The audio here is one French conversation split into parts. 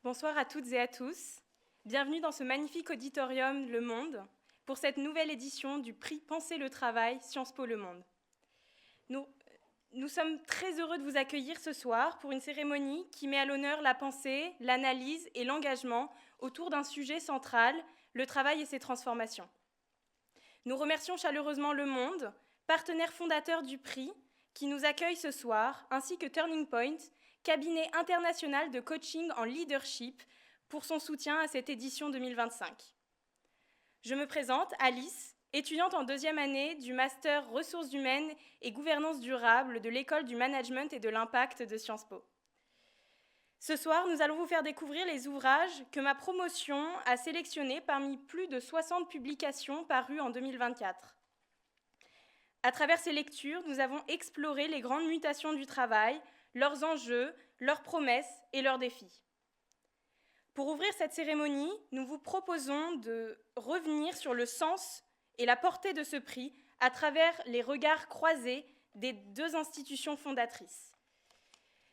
Bonsoir à toutes et à tous. Bienvenue dans ce magnifique auditorium Le Monde pour cette nouvelle édition du prix Penser le travail Sciences Po Le Monde. Nous sommes très heureux de vous accueillir ce soir pour une cérémonie qui met à l'honneur la pensée, l'analyse et l'engagement autour d'un sujet central, le travail et ses transformations. Nous remercions chaleureusement Le Monde, partenaire fondateur du prix, qui nous accueille ce soir, ainsi que Turning Point, cabinet international de coaching en leadership, pour son soutien à cette édition 2025. Je me présente, Alice, étudiante en deuxième année du Master Ressources humaines et gouvernance durable de l'École du management et de l'impact de Sciences Po. Ce soir, nous allons vous faire découvrir les ouvrages que ma promotion a sélectionnés parmi plus de 60 publications parues en 2024. À travers ces lectures, nous avons exploré les grandes mutations du travail, leurs enjeux, leurs promesses et leurs défis. Pour ouvrir cette cérémonie, nous vous proposons de revenir sur le sens et la portée de ce prix à travers les regards croisés des deux institutions fondatrices.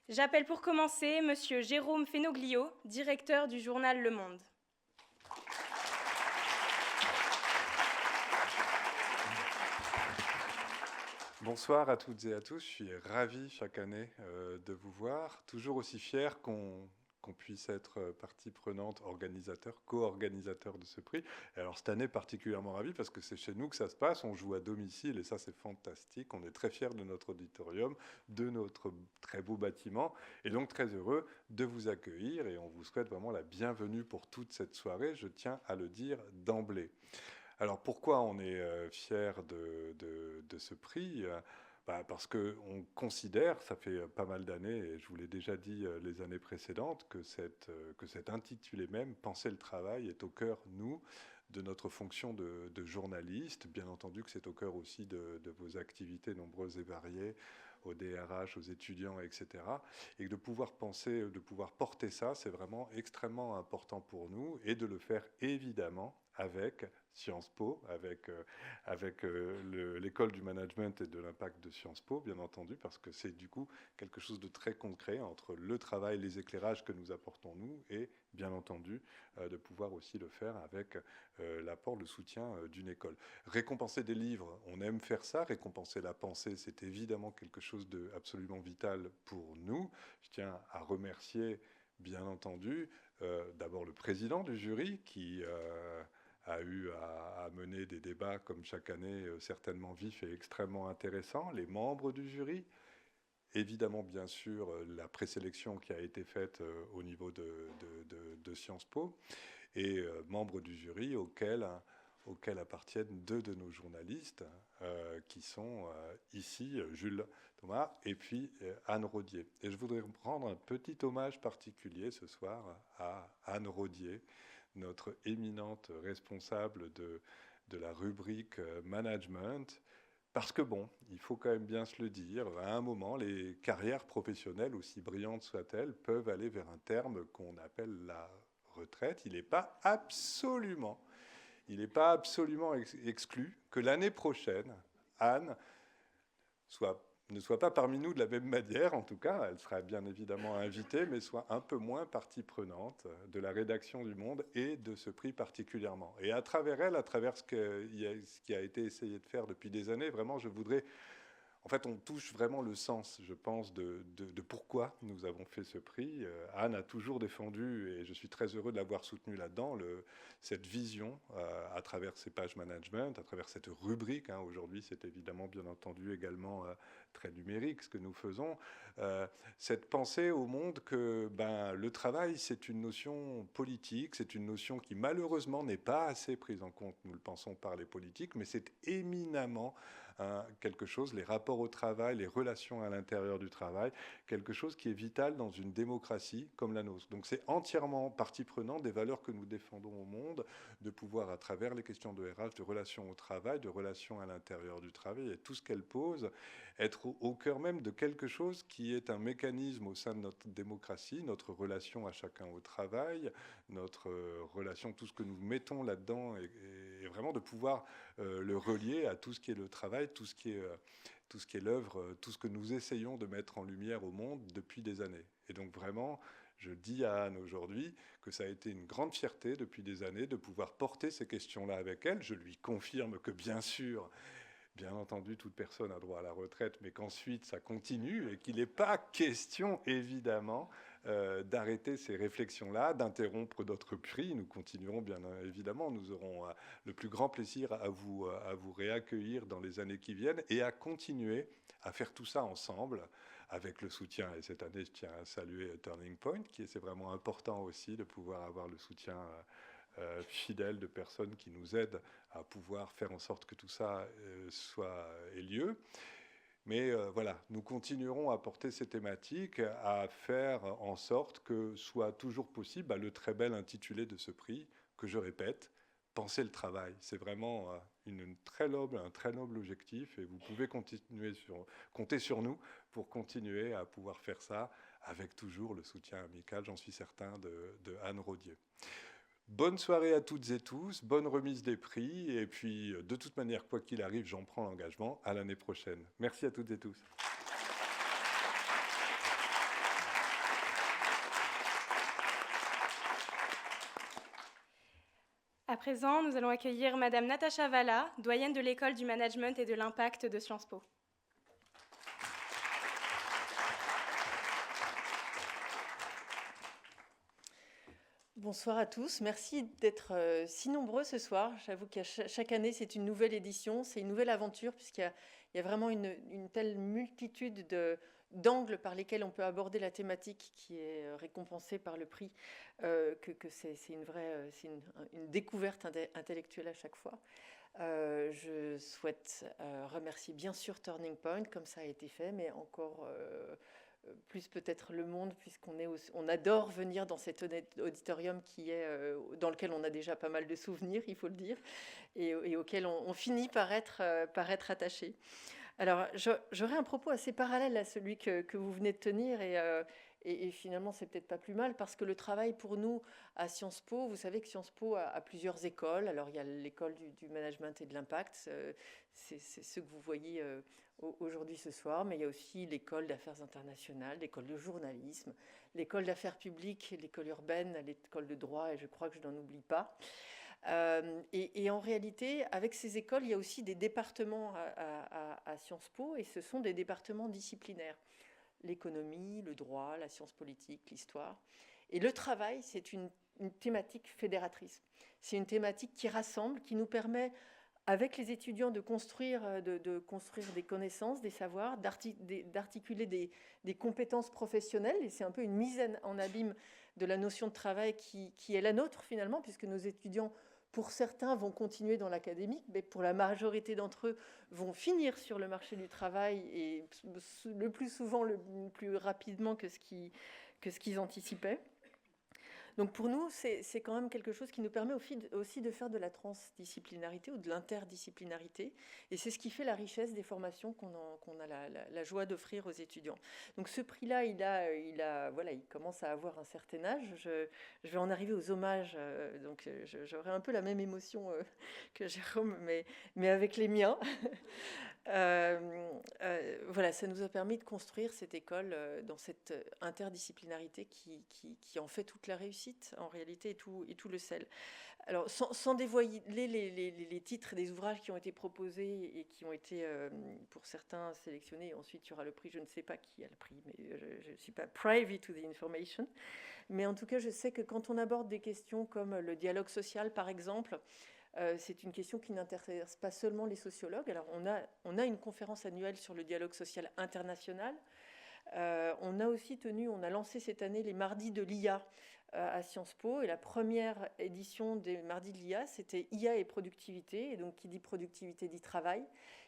J'appelle pour commencer M. Jérôme Fenoglio, directeur du journal Le Monde. Bonsoir à toutes et à tous, je suis ravi chaque année de vous voir, toujours aussi fier qu'on puisse être partie prenante, organisateur, co-organisateur de ce prix. Et alors cette année particulièrement ravi parce que c'est chez nous que ça se passe, on joue à domicile et ça c'est fantastique, on est très fiers de notre auditorium, de notre très beau bâtiment et donc très heureux de vous accueillir et on vous souhaite vraiment la bienvenue pour toute cette soirée, je tiens à le dire d'emblée. Alors pourquoi on est fier de ce prix parce qu'on considère, ça fait pas mal d'années, et je vous l'ai déjà dit les années précédentes, que cet intitulé même, Penser le travail, est au cœur, nous, de notre fonction de journaliste. Bien entendu que c'est au cœur aussi de vos activités nombreuses et variées, au DRH, aux étudiants, etc. Et que de pouvoir penser, de pouvoir porter ça, c'est vraiment extrêmement important pour nous, et de le faire évidemment avec Sciences Po, avec l'école du management et de l'impact de Sciences Po, bien entendu, parce que c'est du coup quelque chose de très concret entre le travail, les éclairages que nous apportons nous, et bien entendu de pouvoir aussi le faire avec l'apport, le soutien d'une école. Récompenser des livres, on aime faire ça, récompenser la pensée, c'est évidemment quelque chose d'absolument vital pour nous. Je tiens à remercier, bien entendu, d'abord le président du jury qui a eu à mener des débats comme chaque année certainement vifs et extrêmement intéressants, les membres du jury, évidemment bien sûr la présélection qui a été faite au niveau de Sciences Po, et membres du jury auxquels appartiennent deux de nos journalistes qui sont ici, Jules Thomas et puis Anne Rodier. Et je voudrais rendre un petit hommage particulier ce soir à Anne Rodier, notre éminente responsable de la rubrique management, parce que bon, il faut quand même bien se le dire, à un moment, les carrières professionnelles, aussi brillantes soient-elles, peuvent aller vers un terme qu'on appelle la retraite. Il n'est pas absolument exclu que l'année prochaine, Anne ne soit pas parmi nous de la même manière, en tout cas, elle sera bien évidemment invitée, mais soit un peu moins partie prenante de la rédaction du Monde et de ce prix particulièrement. Et à travers elle, à travers ce qui a été essayé de faire depuis des années, vraiment, je voudrais... En fait, on touche vraiment le sens, je pense, de pourquoi nous avons fait ce prix. Anne a toujours défendu, et je suis très heureux de l'avoir soutenue là-dedans, cette vision à travers ses pages management, à travers cette rubrique. Aujourd'hui, c'est évidemment, bien entendu, également très numérique ce que nous faisons. Cette pensée au monde que le travail, c'est une notion politique, c'est une notion qui malheureusement n'est pas assez prise en compte, nous le pensons, par les politiques, mais c'est éminemment quelque chose, les rapports au travail, les relations à l'intérieur du travail, quelque chose qui est vital dans une démocratie comme la nôtre. Donc c'est entièrement partie prenante des valeurs que nous défendons au monde, de pouvoir, à travers les questions de RH, de relations au travail, de relations à l'intérieur du travail et tout ce qu'elles posent, être au cœur même de quelque chose qui est un mécanisme au sein de notre démocratie, notre relation à chacun au travail, notre relation, tout ce que nous mettons là-dedans, et vraiment de pouvoir le relier à tout ce qui est le travail, tout ce qui est l'œuvre, tout ce que nous essayons de mettre en lumière au monde depuis des années. Et donc vraiment, Je dis à Anne aujourd'hui que ça a été une grande fierté depuis des années de pouvoir porter ces questions-là avec elle. Je lui confirme que bien sûr, bien entendu, toute personne a droit à la retraite, mais qu'ensuite ça continue et qu'il n'est pas question, évidemment, d'arrêter ces réflexions-là, d'interrompre d'autres prix. Nous continuerons bien évidemment, nous aurons le plus grand plaisir à vous réaccueillir dans les années qui viennent et à continuer à faire tout ça ensemble avec le soutien. Et cette année, je tiens à saluer Turning Point, c'est vraiment important aussi de pouvoir avoir le soutien fidèle de personnes qui nous aident à pouvoir faire en sorte que tout ça ait lieu. Mais voilà, nous continuerons à porter ces thématiques, à faire en sorte que soit toujours possible le très bel intitulé de ce prix, que je répète, penser le travail. C'est vraiment un très noble objectif et vous pouvez compter sur nous pour continuer à pouvoir faire ça avec toujours le soutien amical, j'en suis certain, de Anne Rodier. Bonne soirée à toutes et tous, bonne remise des prix, et puis de toute manière, quoi qu'il arrive, j'en prends l'engagement, à l'année prochaine. Merci à toutes et tous. À présent, nous allons accueillir Madame Natacha Valla, doyenne de l'École du Management et de l'Impact de Sciences Po. Bonsoir à tous, merci d'être si nombreux ce soir. J'avoue qu'à chaque année, c'est une nouvelle édition, c'est une nouvelle aventure, puisqu'il y a vraiment une telle multitude d'angles par lesquels on peut aborder la thématique qui est récompensée par le prix, que c'est une découverte intellectuelle à chaque fois. Je souhaite remercier bien sûr Turning Point, comme ça a été fait, mais encore plus peut-être Le Monde, puisqu'on adore venir dans cet auditorium dans lequel on a déjà pas mal de souvenirs, il faut le dire, et auquel on finit par être attaché. Alors, j'aurais un propos assez parallèle à celui que vous venez de tenir, et finalement, c'est peut-être pas plus mal, parce que le travail pour nous à Sciences Po, vous savez que Sciences Po a plusieurs écoles. Alors, il y a l'école du management et de l'impact, c'est ce que vous voyez aujourd'hui ce soir, mais il y a aussi l'école d'affaires internationales, l'école de journalisme, l'école d'affaires publiques, l'école urbaine, l'école de droit, et je crois que je n'en oublie pas. Et en réalité, avec ces écoles, il y a aussi des départements à Sciences Po, et ce sont des départements disciplinaires. L'économie, le droit, la science politique, l'histoire. Et le travail, c'est une thématique fédératrice. C'est une thématique qui rassemble, qui nous permet, avec les étudiants, de construire des connaissances, des savoirs, d'articuler des compétences professionnelles. Et c'est un peu une mise en abîme de la notion de travail qui est la nôtre, finalement, puisque nos étudiants, pour certains, vont continuer dans l'académique, mais pour la majorité d'entre eux, vont finir sur le marché du travail, et le plus souvent, le plus rapidement que ce qu'ils anticipaient. Donc pour nous, c'est quand même quelque chose qui nous permet aussi de faire de la transdisciplinarité ou de l'interdisciplinarité. Et c'est ce qui fait la richesse des formations qu'on a la joie d'offrir aux étudiants. Donc ce prix-là, il commence à avoir un certain âge. Je vais en arriver aux hommages. Donc j'aurai un peu la même émotion que Jérôme, mais avec les miens. Voilà, ça nous a permis de construire cette école dans cette interdisciplinarité qui en fait toute la réussite, en réalité, et tout le sel. Alors, sans dévoiler les titres des ouvrages qui ont été proposés et qui ont été, pour certains, sélectionnés, ensuite il y aura le prix, je ne sais pas qui a le prix, mais je ne suis pas privy to the information. Mais en tout cas, je sais que quand on aborde des questions comme le dialogue social, par exemple, c'est une question qui n'intéresse pas seulement les sociologues. Alors, on a une conférence annuelle sur le dialogue social international. On a lancé cette année les mardis de l'IA à Sciences Po. Et la première édition des mardis de l'IA, c'était IA et productivité. Et donc, qui dit productivité dit travail.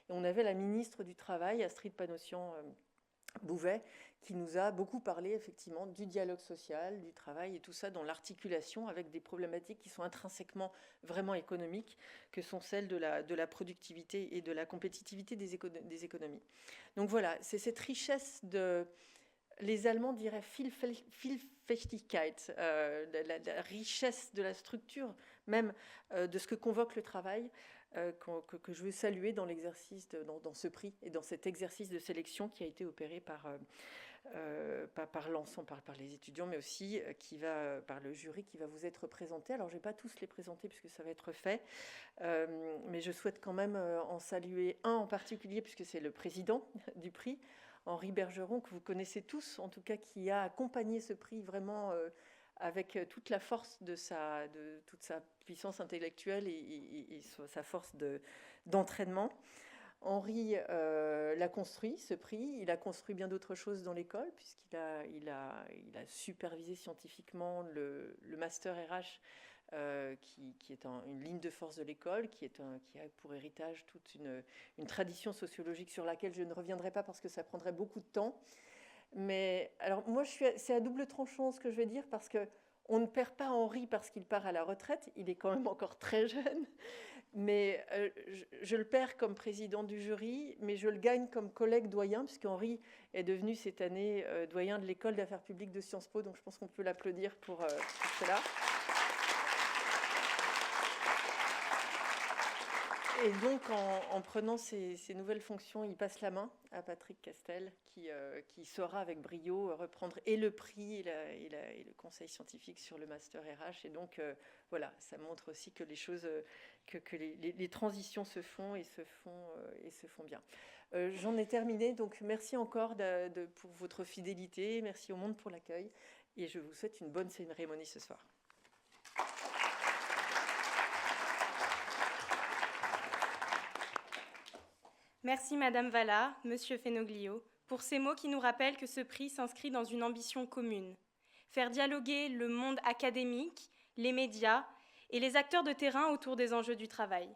Et on avait la ministre du Travail, Astrid Panosyan-Bouvet, qui nous a beaucoup parlé effectivement du dialogue social, du travail et tout ça dans l'articulation avec des problématiques qui sont intrinsèquement vraiment économiques, que sont celles de la productivité et de la compétitivité des économies. Donc voilà, c'est cette richesse les Allemands diraient Vielfältigkeit, la richesse de la structure même de ce que convoque le travail, que je veux saluer dans l'exercice, dans ce prix et dans cet exercice de sélection qui a été opéré pas par l'ensemble, par les étudiants, mais aussi par le jury qui va vous être présenté. Alors, je ne vais pas tous les présenter puisque ça va être fait, mais je souhaite quand même en saluer un en particulier, puisque c'est le président du prix, Henri Bergeron, que vous connaissez tous, en tout cas, qui a accompagné ce prix vraiment avec toute la force de toute sa puissance intellectuelle et sa force d'entraînement. Henri l'a construit, ce prix. Il a construit bien d'autres choses dans l'école, puisqu'il a supervisé scientifiquement le master RH, qui est une ligne de force de l'école, qui a pour héritage toute une tradition sociologique sur laquelle je ne reviendrai pas parce que ça prendrait beaucoup de temps. Mais alors moi, c'est à double tranchant ce que je vais dire, parce qu'on ne perd pas Henri parce qu'il part à la retraite. Il est quand même encore très jeune. Mais je le perds comme président du jury, mais je le gagne comme collègue doyen, puisqu'Henri est devenu cette année doyen de l'école d'affaires publiques de Sciences Po, donc je pense qu'on peut l'applaudir pour cela. Et donc, en prenant ces nouvelles fonctions, il passe la main à Patrick Castel, qui saura avec brio reprendre et le prix et le conseil scientifique sur le master RH. Et donc, voilà, ça montre aussi que les choses, que les transitions se font et se font bien. J'en ai terminé, donc merci encore pour votre fidélité, merci au monde pour l'accueil, et je vous souhaite une bonne cérémonie ce soir. Merci Madame Valla, Monsieur Fenoglio, pour ces mots qui nous rappellent que ce prix s'inscrit dans une ambition commune. Faire dialoguer le monde académique, les médias et les acteurs de terrain autour des enjeux du travail.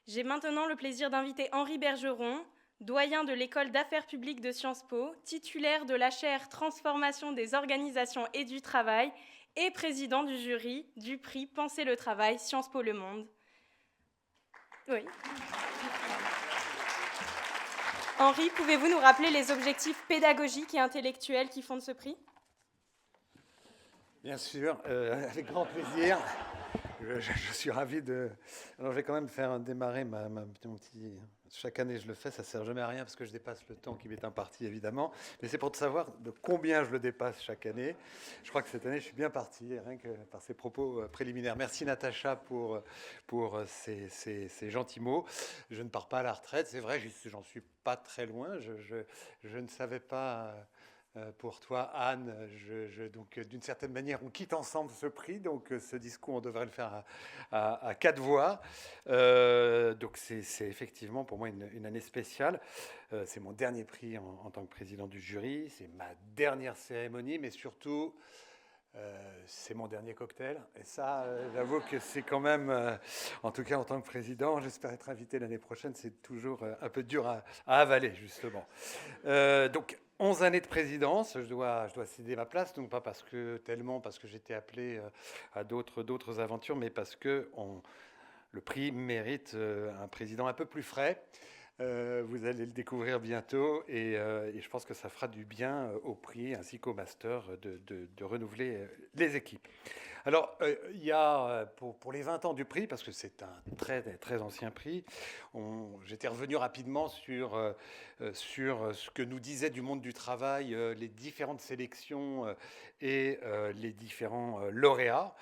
J'ai maintenant le plaisir d'inviter Henri Bergeron, doyen de l'école d'affaires publiques de Sciences Po, titulaire de la chaire Transformation des organisations et du travail et président du jury du prix Penser le travail, Sciences Po Le Monde. Oui. Henri, pouvez-vous nous rappeler les objectifs pédagogiques et intellectuels qui fondent ce prix ? Bien sûr, avec grand plaisir. Je suis ravi de... Alors, je vais quand même faire démarrer mon petit... Chaque année, je le fais, ça ne sert jamais à rien parce que je dépasse le temps qui m'est imparti, évidemment. Mais c'est pour te savoir de combien je le dépasse chaque année. Je crois que cette année, je suis bien parti, rien que par ces propos préliminaires. Merci Natacha pour ces gentils mots. Je ne pars pas à la retraite, c'est vrai, j'en suis pas très loin. Je ne savais pas... Pour toi, Anne, donc d'une certaine manière, on quitte ensemble ce prix. Donc, ce discours, on devrait le faire à 4 voix. Donc, c'est effectivement pour moi une année spéciale. C'est mon dernier prix en tant que président du jury. C'est ma dernière cérémonie, mais surtout, c'est mon dernier cocktail. Et ça, j'avoue que c'est quand même, en tout cas en tant que président, j'espère être invité l'année prochaine. C'est toujours un peu dur à avaler, justement. Donc, 11 années de présidence, je dois céder ma place, donc pas parce que j'étais appelé à d'autres aventures, mais parce que le prix mérite un président un peu plus frais. Vous allez le découvrir bientôt et je pense que ça fera du bien au prix ainsi qu'au master de renouveler les équipes. Alors, il y a pour les 20 ans du prix, parce que c'est un très, très ancien prix, j'étais revenu rapidement sur ce que nous disait du monde du travail, les différentes sélections et les différents lauréats.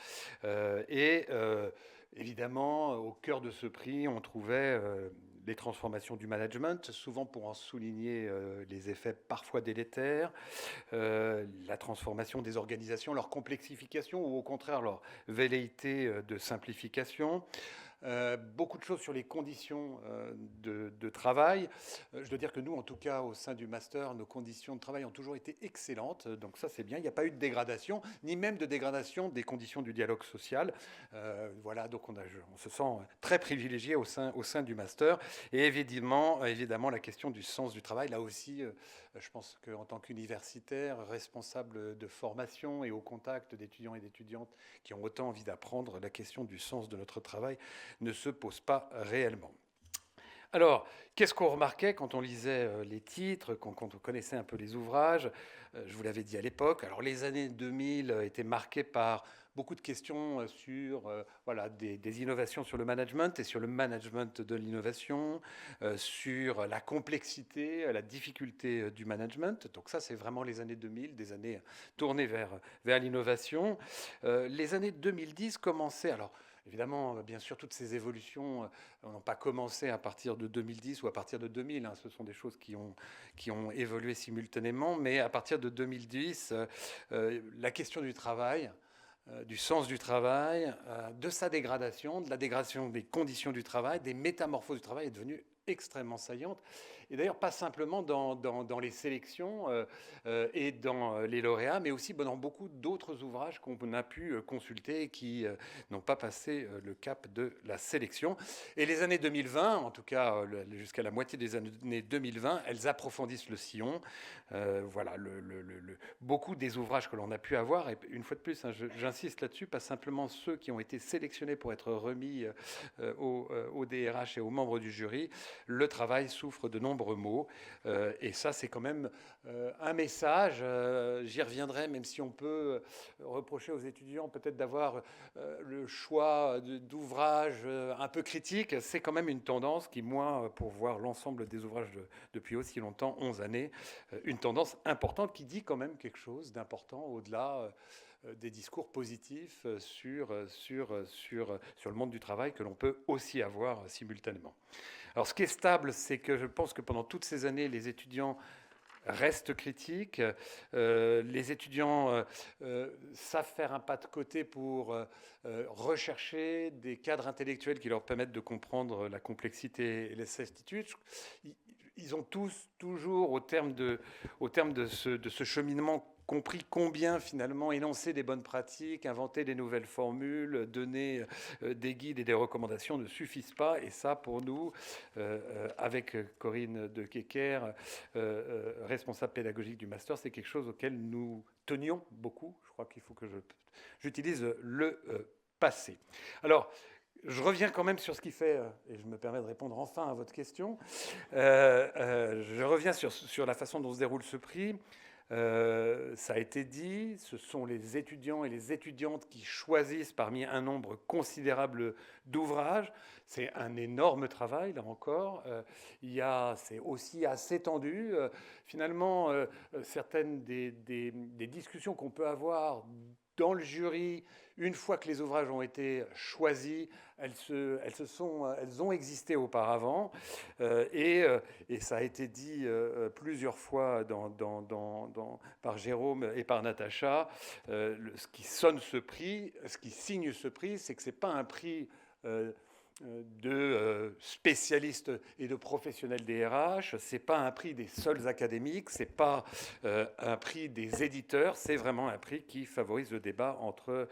Évidemment, au cœur de ce prix, on trouvait les transformations du management, souvent pour en souligner les effets parfois délétères, la transformation des organisations, leur complexification ou au contraire leur velléité de simplification. Beaucoup de choses sur les conditions de travail. Je dois dire que nous, en tout cas, au sein du master, nos conditions de travail ont toujours été excellentes. Donc ça, c'est bien. Il n'y a pas eu de dégradation, ni même de dégradation des conditions du dialogue social. Voilà, donc on se sent très privilégié au sein du master. Et évidemment, la question du sens du travail, là aussi, je pense qu'en tant qu'universitaire, responsable de formation et au contact d'étudiants et d'étudiantes qui ont autant envie d'apprendre, la question du sens de notre travail ne se pose pas réellement. Alors, qu'est-ce qu'on remarquait quand on lisait les titres, quand on connaissait un peu les ouvrages? Je vous l'avais dit à l'époque. Alors, les années 2000 étaient marquées par beaucoup de questions sur voilà, des innovations sur le management et sur le management de l'innovation, sur la complexité, la difficulté du management. Donc ça, c'est vraiment les années 2000, des années tournées vers l'innovation. Les années 2010 commençaient... Alors, évidemment, bien sûr, toutes ces évolutions n'ont pas commencé à partir de 2010 ou à partir de 2000. Ce sont des choses qui ont évolué simultanément. Mais à partir de 2010, la question du travail, du sens du travail, de sa dégradation, de la dégradation des conditions du travail, des métamorphoses du travail est devenue extrêmement saillante. Et d'ailleurs, pas simplement dans les sélections et dans les lauréats, mais aussi dans beaucoup d'autres ouvrages qu'on a pu consulter et qui n'ont pas passé le cap de la sélection. Et les années 2020, en tout cas jusqu'à la moitié des années 2020, elles approfondissent le sillon. Voilà, beaucoup des ouvrages que l'on a pu avoir, et une fois de plus, j'insiste là-dessus, pas simplement ceux qui ont été sélectionnés pour être remis au DRH et aux membres du jury. Le travail souffre de nombreux maux, et ça, c'est quand même un message. J'y reviendrai, même si on peut reprocher aux étudiants peut-être d'avoir le choix d'ouvrages un peu critiques. C'est quand même une tendance qui, moi, pour voir l'ensemble des ouvrages depuis aussi longtemps, 11 années, une tendance importante qui dit quand même quelque chose d'important au-delà des discours positifs sur le monde du travail que l'on peut aussi avoir simultanément. Alors, ce qui est stable, c'est que je pense que pendant toutes ces années, les étudiants restent critiques. Les étudiants savent faire un pas de côté pour rechercher des cadres intellectuels qui leur permettent de comprendre la complexité et les certitudes. Ils ont tous, toujours, au terme de ce cheminement, compris combien finalement énoncer des bonnes pratiques, inventer des nouvelles formules, donner des guides et des recommandations ne suffisent pas. Et ça, pour nous, avec Corinne de Kecker, responsable pédagogique du master, c'est quelque chose auquel nous tenions beaucoup. Je crois qu'il faut que j'utilise le passé. Alors, je reviens quand même sur ce qui fait, et je me permets de répondre enfin à votre question, je reviens sur la façon dont se déroule ce prix. Ça a été dit, ce sont les étudiants et les étudiantes qui choisissent parmi un nombre considérable d'ouvrages. C'est un énorme travail, là encore. C'est aussi assez tendu. Finalement, certaines des discussions qu'on peut avoir dans le jury, une fois que les ouvrages ont été choisis, elles ont existé auparavant, et ça a été dit plusieurs fois par Jérôme et par Natacha. Ce qui sonne ce prix, ce qui signe ce prix, c'est que c'est pas un prix de spécialistes et de professionnels des RH, c'est pas un prix des seuls académiques, c'est pas un prix des éditeurs, c'est vraiment un prix qui favorise le débat entre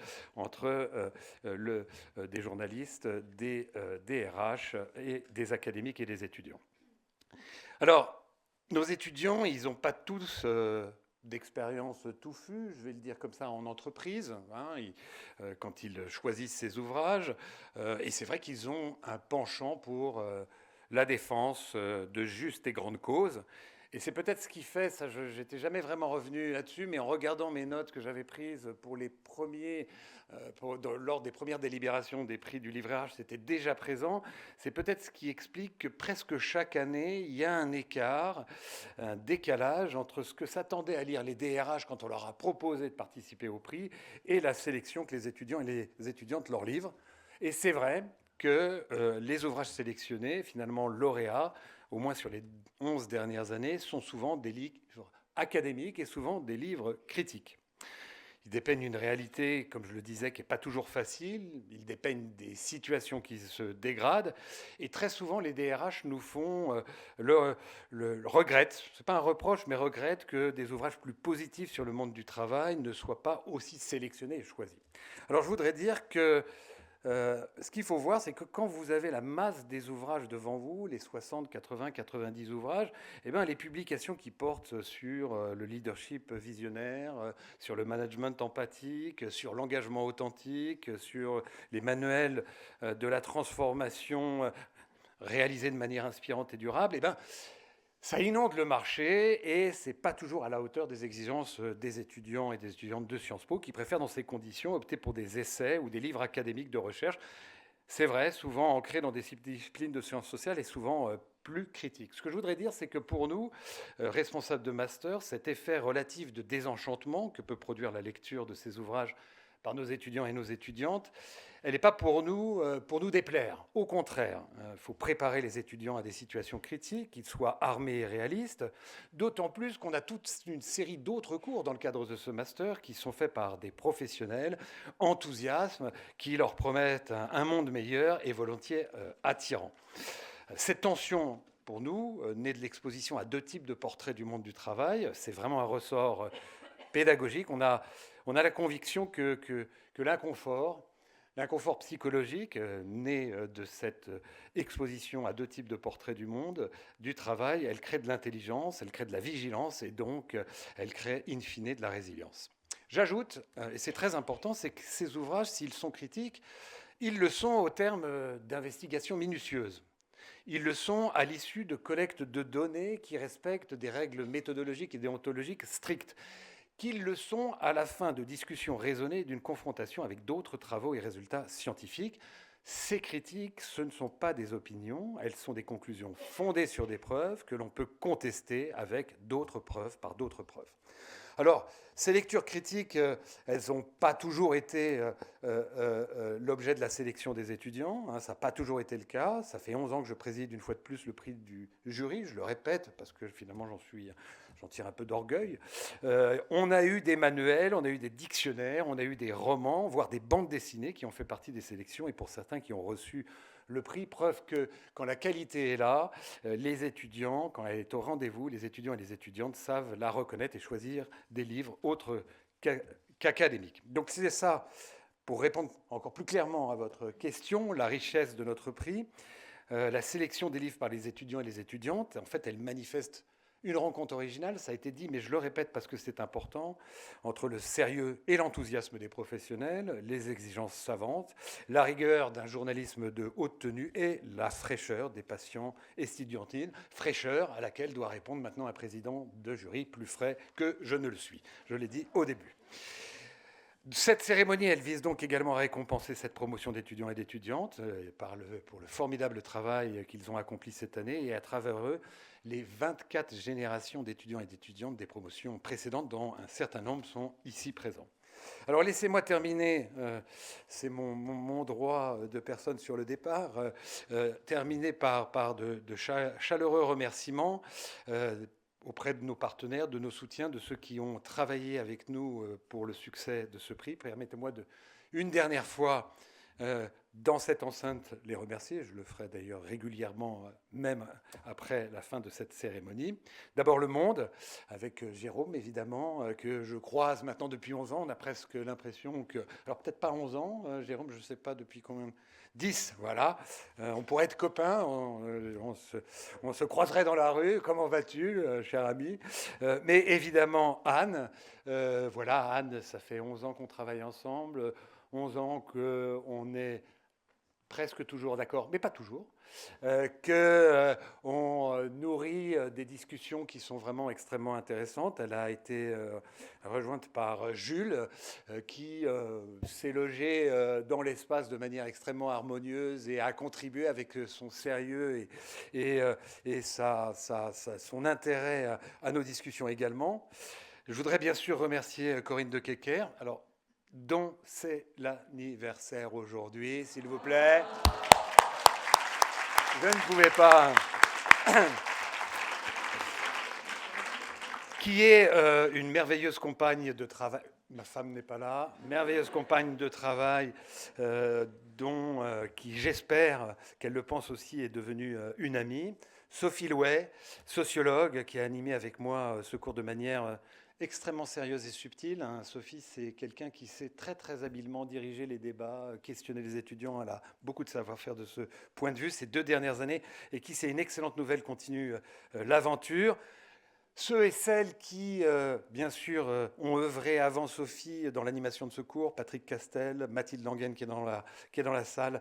des journalistes, des RH et des académiques et des étudiants. Alors, nos étudiants, ils n'ont pas tous d'expérience touffue, je vais le dire comme ça, en entreprise, quand ils choisissent ces ouvrages. Et c'est vrai qu'ils ont un penchant pour la défense de justes et grandes causes. Et c'est peut-être ce qui fait, ça, je n'étais jamais vraiment revenu là-dessus, mais en regardant mes notes que j'avais prises pour les premiers, lors des premières délibérations des prix du livret RH, c'était déjà présent. C'est peut-être ce qui explique que presque chaque année, il y a un écart, un décalage entre ce que s'attendaient à lire les DRH quand on leur a proposé de participer au prix et la sélection que les étudiants et les étudiantes leur livrent. Et c'est vrai que les ouvrages sélectionnés, finalement lauréats, au moins sur les 11 dernières années, sont souvent des livres académiques et souvent des livres critiques. Ils dépeignent une réalité, comme je le disais, qui n'est pas toujours facile. Ils dépeignent des situations qui se dégradent. Et très souvent, les DRH nous font regrettent, ce n'est pas un reproche, mais regrettent que des ouvrages plus positifs sur le monde du travail ne soient pas aussi sélectionnés et choisis. Alors, je voudrais dire que ce qu'il faut voir, c'est que quand vous avez la masse des ouvrages devant vous, les 60, 80, 90 ouvrages, eh bien, les publications qui portent sur le leadership visionnaire, sur le management empathique, sur l'engagement authentique, sur les manuels de la transformation réalisés de manière inspirante et durable, eh ben, ça inonde le marché et ce n'est pas toujours à la hauteur des exigences des étudiants et des étudiantes de Sciences Po qui préfèrent dans ces conditions opter pour des essais ou des livres académiques de recherche. C'est vrai, souvent ancrés dans des disciplines de sciences sociales et souvent plus critiques. Ce que je voudrais dire, c'est que pour nous, responsables de master, cet effet relatif de désenchantement que peut produire la lecture de ces ouvrages par nos étudiants et nos étudiantes, elle n'est pas pour nous déplaire. Au contraire, il faut préparer les étudiants à des situations critiques, qu'ils soient armés et réalistes, d'autant plus qu'on a toute une série d'autres cours dans le cadre de ce master qui sont faits par des professionnels enthousiastes qui leur promettent un monde meilleur et volontiers attirant. Cette tension, pour nous, naît de l'exposition à deux types de portraits du monde du travail. C'est vraiment un ressort pédagogique. On a la conviction que l'inconfort psychologique né de cette exposition à deux types de portraits du monde, du travail, elle crée de l'intelligence, elle crée de la vigilance et donc elle crée in fine de la résilience. J'ajoute, et c'est très important, c'est que ces ouvrages, s'ils sont critiques, ils le sont au terme d'investigations minutieuses. Ils le sont à l'issue de collectes de données qui respectent des règles méthodologiques et déontologiques strictes, qu'ils le sont à la fin de discussions raisonnées et d'une confrontation avec d'autres travaux et résultats scientifiques. Ces critiques, ce ne sont pas des opinions, elles sont des conclusions fondées sur des preuves que l'on peut contester avec d'autres preuves, par d'autres preuves. Alors, ces lectures critiques, elles n'ont pas toujours été l'objet de la sélection des étudiants, hein, ça n'a pas toujours été le cas. Ça fait 11 ans que je préside une fois de plus le prix du jury, je le répète, parce que finalement j'en tire un peu d'orgueil. On a eu des manuels, on a eu des dictionnaires, on a eu des romans, voire des bandes dessinées qui ont fait partie des sélections, et pour certains qui ont reçu le prix, preuve que quand la qualité est là, les étudiants, quand elle est au rendez-vous, les étudiants et les étudiantes savent la reconnaître et choisir des livres autres qu'académiques. Donc c'est ça, pour répondre encore plus clairement à votre question, la richesse de notre prix. La sélection des livres par les étudiants et les étudiantes, en fait, elle manifeste une rencontre originale, ça a été dit, mais je le répète parce que c'est important, entre le sérieux et l'enthousiasme des professionnels, les exigences savantes, la rigueur d'un journalisme de haute tenue et la fraîcheur des patients estudiantines, fraîcheur à laquelle doit répondre maintenant un président de jury plus frais que je ne le suis. Je l'ai dit au début. Cette cérémonie, elle vise donc également à récompenser cette promotion d'étudiants et d'étudiantes pour le formidable travail qu'ils ont accompli cette année et à travers eux, les 24 générations d'étudiants et d'étudiantes des promotions précédentes, dont un certain nombre sont ici présents. Alors laissez-moi terminer, c'est mon droit de personne sur le départ, terminer par de chaleureux remerciements auprès de nos partenaires, de nos soutiens, de ceux qui ont travaillé avec nous pour le succès de ce prix. Permettez-moi une dernière fois, dans cette enceinte, les remercier. Je le ferai d'ailleurs régulièrement, même après la fin de cette cérémonie. D'abord Le Monde, avec Jérôme, évidemment, que je croise maintenant depuis 11 ans. On a presque l'impression que... Alors peut-être pas 11 ans, Jérôme, je ne sais pas depuis combien... 10, voilà. On pourrait être copains, on se croiserait dans la rue. Comment vas-tu, cher ami? Mais évidemment, Anne, voilà, Anne, ça fait 11 ans qu'on travaille ensemble, 11 ans qu'on est presque toujours d'accord, mais pas toujours, qu'on nourrit des discussions qui sont vraiment extrêmement intéressantes. Elle a été rejointe par Jules, qui s'est logé dans l'espace de manière extrêmement harmonieuse et a contribué avec son sérieux et son intérêt à nos discussions également. Je voudrais bien sûr remercier Corinne de Kecker. Alors, dont c'est l'anniversaire aujourd'hui, s'il vous plaît. Je ne pouvais pas... Qui est une merveilleuse compagne de travail. Ma femme n'est pas là. Merveilleuse compagne de travail qui, j'espère qu'elle le pense aussi, est devenue une amie. Sophie Louet, sociologue, qui a animé avec moi ce cours de manière... extrêmement sérieuse et subtile. Sophie, c'est quelqu'un qui sait très très habilement diriger les débats, questionner les étudiants. Elle a beaucoup de savoir-faire de ce point de vue ces 2 dernières années et qui, c'est une excellente nouvelle, continue l'aventure. ceux et celles qui, bien sûr, ont œuvré avant Sophie dans l'animation de secours, Patrick Castel, Mathilde Languen qui est dans la salle,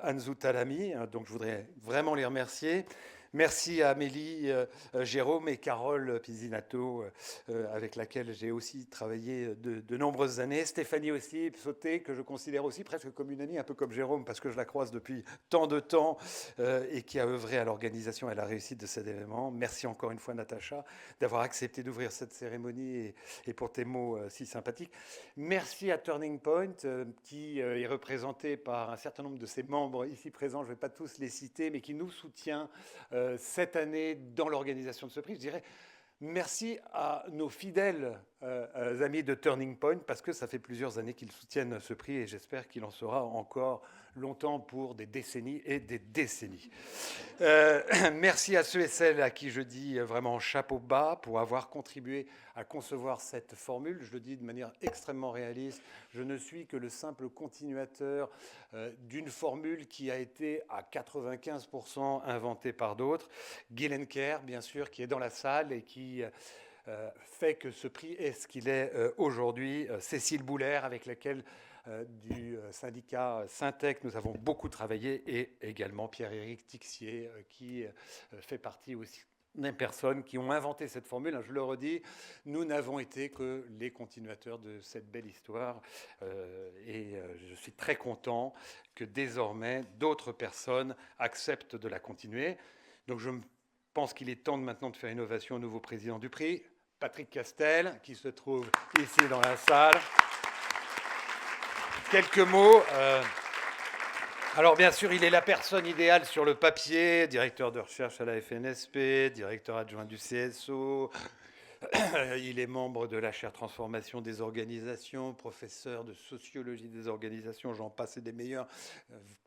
Anzou Talami, donc je voudrais vraiment les remercier. Merci à Amélie, Jérôme et Carole Pizzinato, avec laquelle j'ai aussi travaillé de nombreuses années. Stéphanie aussi, Sauté, que je considère aussi presque comme une amie, un peu comme Jérôme, parce que je la croise depuis tant de temps et qui a œuvré à l'organisation et à la réussite de cet événement. Merci encore une fois, Natacha, d'avoir accepté d'ouvrir cette cérémonie et pour tes mots si sympathiques. Merci à Turning Point, qui est représenté par un certain nombre de ses membres ici présents. Je ne vais pas tous les citer, mais qui nous soutient cette année dans l'organisation de ce prix. Je dirais merci à nos fidèles amis de Turning Point, parce que ça fait plusieurs années qu'ils soutiennent ce prix et j'espère qu'il en sera encore longtemps pour des décennies et des décennies. Merci à ceux et celles à qui je dis vraiment chapeau bas pour avoir contribué à concevoir cette formule. Je le dis de manière extrêmement réaliste. Je ne suis que le simple continuateur d'une formule qui a été à 95% inventée par d'autres. Guylaine Kerr, bien sûr, qui est dans la salle et qui fait que ce prix est ce qu'il est aujourd'hui. Cécile Boulaire, avec laquelle du syndicat Syntec, nous avons beaucoup travaillé, et également Pierre-Éric Tixier, qui fait partie aussi des personnes qui ont inventé cette formule. Je le redis, nous n'avons été que les continuateurs de cette belle histoire et je suis très content que désormais d'autres personnes acceptent de la continuer. Donc je pense qu'il est temps maintenant de faire une ovation au nouveau président du prix, Patrick Castel, qui se trouve ici dans la salle. Quelques mots. Alors bien sûr, il est la personne idéale sur le papier, directeur de recherche à la FNSP, directeur adjoint du CSO, il est membre de la chaire transformation des organisations, professeur de sociologie des organisations, j'en passe et des meilleurs.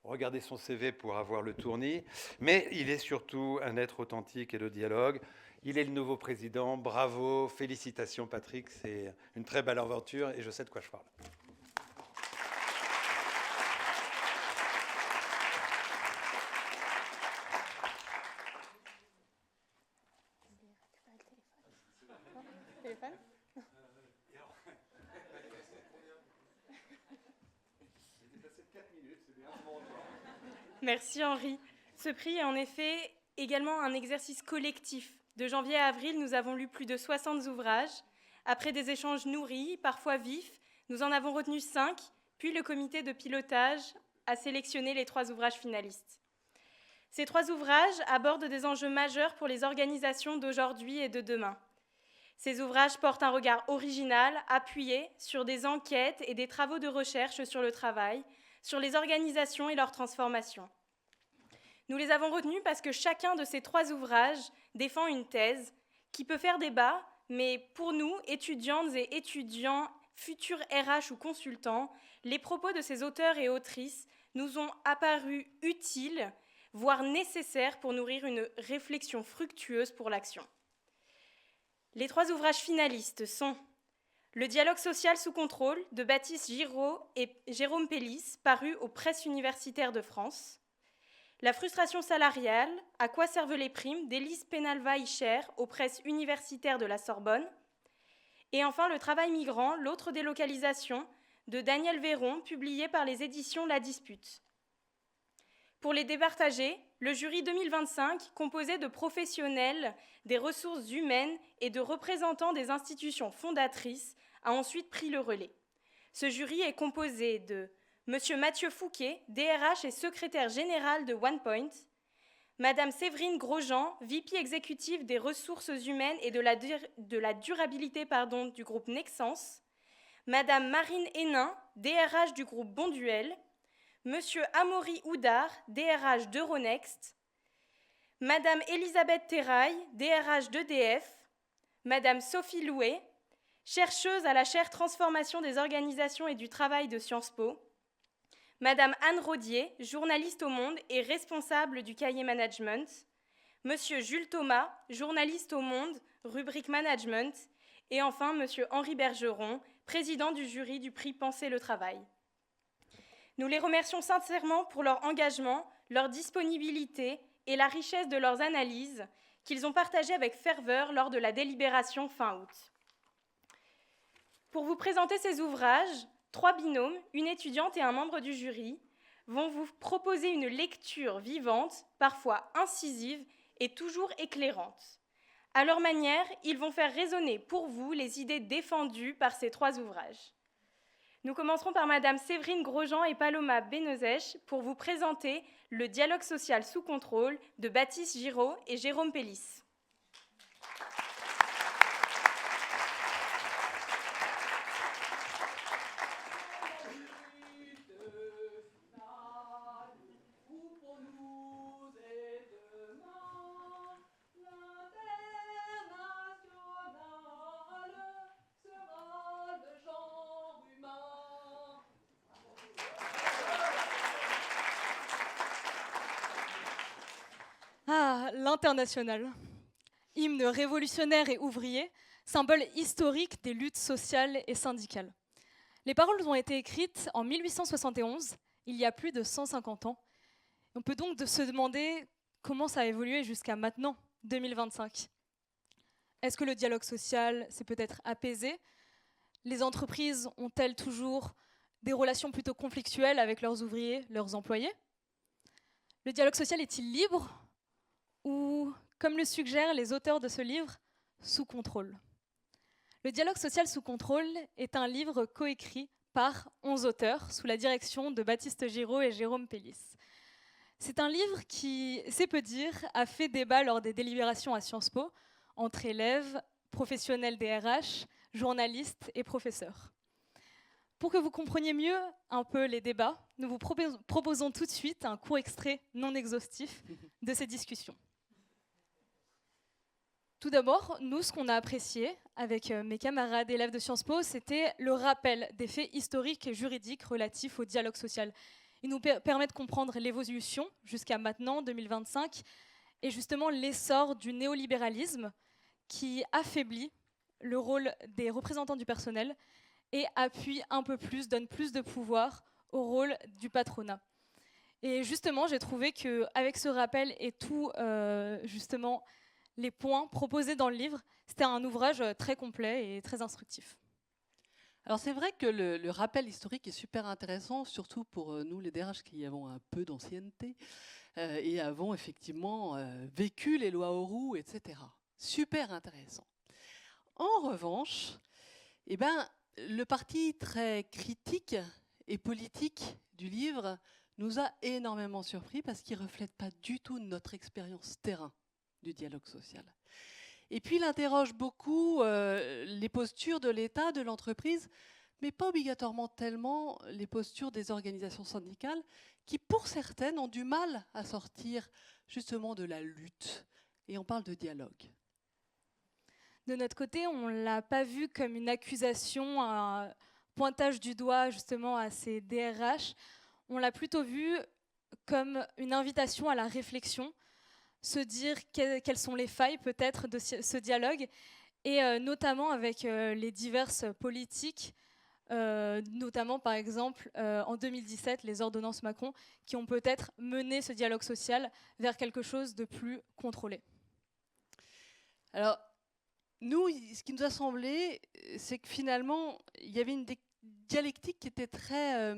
Regardez son CV pour avoir le tournis. Mais il est surtout un être authentique et de dialogue. Il est le nouveau président. Bravo, félicitations Patrick, c'est une très belle aventure et je sais de quoi je parle. Merci Henri. Ce prix est en effet également un exercice collectif. De janvier à avril, nous avons lu plus de 60 ouvrages. Après des échanges nourris, parfois vifs, nous en avons retenu 5, puis le comité de pilotage a sélectionné les 3 ouvrages finalistes. Ces 3 ouvrages abordent des enjeux majeurs pour les organisations d'aujourd'hui et de demain. Ces ouvrages portent un regard original, appuyé sur des enquêtes et des travaux de recherche sur le travail, sur les organisations et leur transformation. Nous les avons retenus parce que chacun de ces 3 ouvrages défend une thèse qui peut faire débat, mais pour nous, étudiantes et étudiants, futurs RH ou consultants, les propos de ces auteurs et autrices nous ont apparu utiles, voire nécessaires pour nourrir une réflexion fructueuse pour l'action. Les 3 ouvrages finalistes sont Le dialogue social sous contrôle de Baptiste Giraud et Jérôme Pellis, paru aux Presses universitaires de France. La frustration salariale, à quoi servent les primes d'Élise Penalva-Icher aux Presses universitaires de la Sorbonne. Et enfin, Le travail migrant, l'autre délocalisation de Daniel Véron, publié par les éditions La Dispute. Pour les départager, le jury 2025, composé de professionnels des ressources humaines et de représentants des institutions fondatrices, a ensuite pris le relais. Ce jury est composé de Monsieur Mathieu Fouquet, DRH et secrétaire général de OnePoint, Madame Séverine Grosjean, VP exécutive des ressources humaines et de la durabilité du groupe Nexens, Madame Marine Hénin, DRH du groupe Bonduel, Monsieur Amaury Houdard, DRH d'Euronext, Madame Elisabeth Terrail, DRH d'EDF, Madame Sophie Louet, chercheuse à la chaire Transformation des organisations et du travail de Sciences Po, Madame Anne Rodier, journaliste au Monde et responsable du cahier Management, Monsieur Jules Thomas, journaliste au Monde, rubrique Management, et enfin Monsieur Henri Bergeron, président du jury du prix Penser le travail. Nous les remercions sincèrement pour leur engagement, leur disponibilité et la richesse de leurs analyses qu'ils ont partagé avec ferveur lors de la délibération fin août. Pour vous présenter ces ouvrages, 3 binômes, une étudiante et un membre du jury, vont vous proposer une lecture vivante, parfois incisive et toujours éclairante. À leur manière, ils vont faire résonner pour vous les idées défendues par ces 3 ouvrages. Nous commencerons par Madame Séverine Grosjean et Paloma Benozech pour vous présenter Le dialogue social sous contrôle de Baptiste Giraud et Jérôme Pellis. Ah, l'Internationale. Hymne révolutionnaire et ouvrier, symbole historique des luttes sociales et syndicales. Les paroles ont été écrites en 1871, il y a plus de 150 ans. On peut donc se demander comment ça a évolué jusqu'à maintenant, 2025. Est-ce que le dialogue social s'est peut-être apaisé? Les entreprises ont-elles toujours des relations plutôt conflictuelles avec leurs ouvriers, leurs employés? Le dialogue social est-il libre? Ou, comme le suggèrent les auteurs de ce livre, sous contrôle. Le dialogue social sous contrôle est un livre coécrit par 11 auteurs sous la direction de Baptiste Giraud et Jérôme Pellis. C'est un livre qui, c'est peu dire, a fait débat lors des délibérations à Sciences Po entre élèves, professionnels des RH, journalistes et professeurs. Pour que vous compreniez mieux un peu les débats, nous vous proposons tout de suite un court extrait non exhaustif de ces discussions. Tout d'abord, nous, ce qu'on a apprécié avec mes camarades élèves de Sciences Po, c'était le rappel des faits historiques et juridiques relatifs au dialogue social. Il nous permet de comprendre l'évolution jusqu'à maintenant, 2025, et justement l'essor du néolibéralisme qui affaiblit le rôle des représentants du personnel et appuie un peu plus, donne plus de pouvoir au rôle du patronat. Et justement, j'ai trouvé qu'avec ce rappel et tout, justement, les points proposés dans le livre, c'était un ouvrage très complet et très instructif. Alors c'est vrai que le rappel historique est super intéressant, surtout pour nous les DRH qui avons un peu d'ancienneté et avons effectivement vécu les lois Auroux, etc. Super intéressant. En revanche, le parti très critique et politique du livre nous a énormément surpris parce qu'il ne reflète pas du tout notre expérience terrain du dialogue social. Et puis il interroge beaucoup les postures de l'État, de l'entreprise, mais pas obligatoirement tellement les postures des organisations syndicales qui, pour certaines, ont du mal à sortir justement de la lutte. Et on parle de dialogue. De notre côté, on ne l'a pas vu comme une accusation, un pointage du doigt justement à ces DRH. On l'a plutôt vu comme une invitation à la réflexion, se dire quelles sont les failles peut-être de ce dialogue, et notamment avec les diverses politiques, notamment par exemple en 2017, les ordonnances Macron, qui ont peut-être mené ce dialogue social vers quelque chose de plus contrôlé. Alors, nous, ce qui nous a semblé, c'est que finalement, il y avait une dialectique qui était très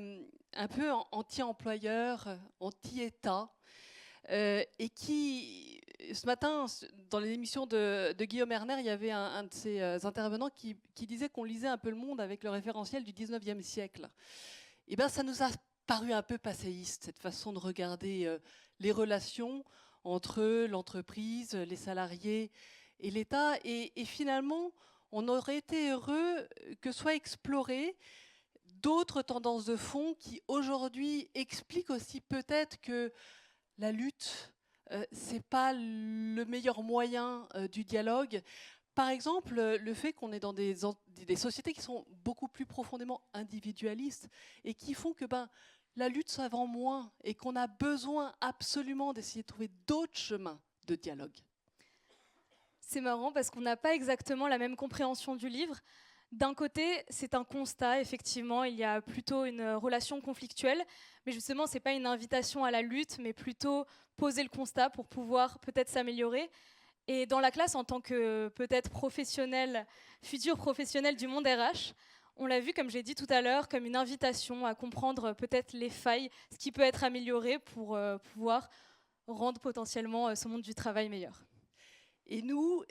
un peu anti-employeur, anti-État, et qui, ce matin, dans l'émission de Guillaume Erner, il y avait un de ses intervenants qui disait qu'on lisait un peu le monde avec le référentiel du 19e siècle. Et bien, ça nous a paru un peu passéiste, cette façon de regarder les relations entre l'entreprise, les salariés et l'État. Et finalement, on aurait été heureux que soient explorées d'autres tendances de fond qui, aujourd'hui, expliquent aussi peut-être que la lutte, ce n'est pas le meilleur moyen du dialogue. Par exemple, le fait qu'on est dans des sociétés qui sont beaucoup plus profondément individualistes et qui font que la lutte ça vend moins et qu'on a besoin absolument d'essayer de trouver d'autres chemins de dialogue. C'est marrant parce qu'on n'a pas exactement la même compréhension du livre. D'un côté, c'est un constat, effectivement, il y a plutôt une relation conflictuelle, mais justement, ce n'est pas une invitation à la lutte, mais plutôt poser le constat pour pouvoir peut-être s'améliorer. Et dans la classe, en tant que peut-être professionnel, futur professionnel du monde RH, on l'a vu, comme j'ai dit tout à l'heure, comme une invitation à comprendre peut-être les failles, ce qui peut être amélioré pour pouvoir rendre potentiellement ce monde du travail meilleur. Et nous,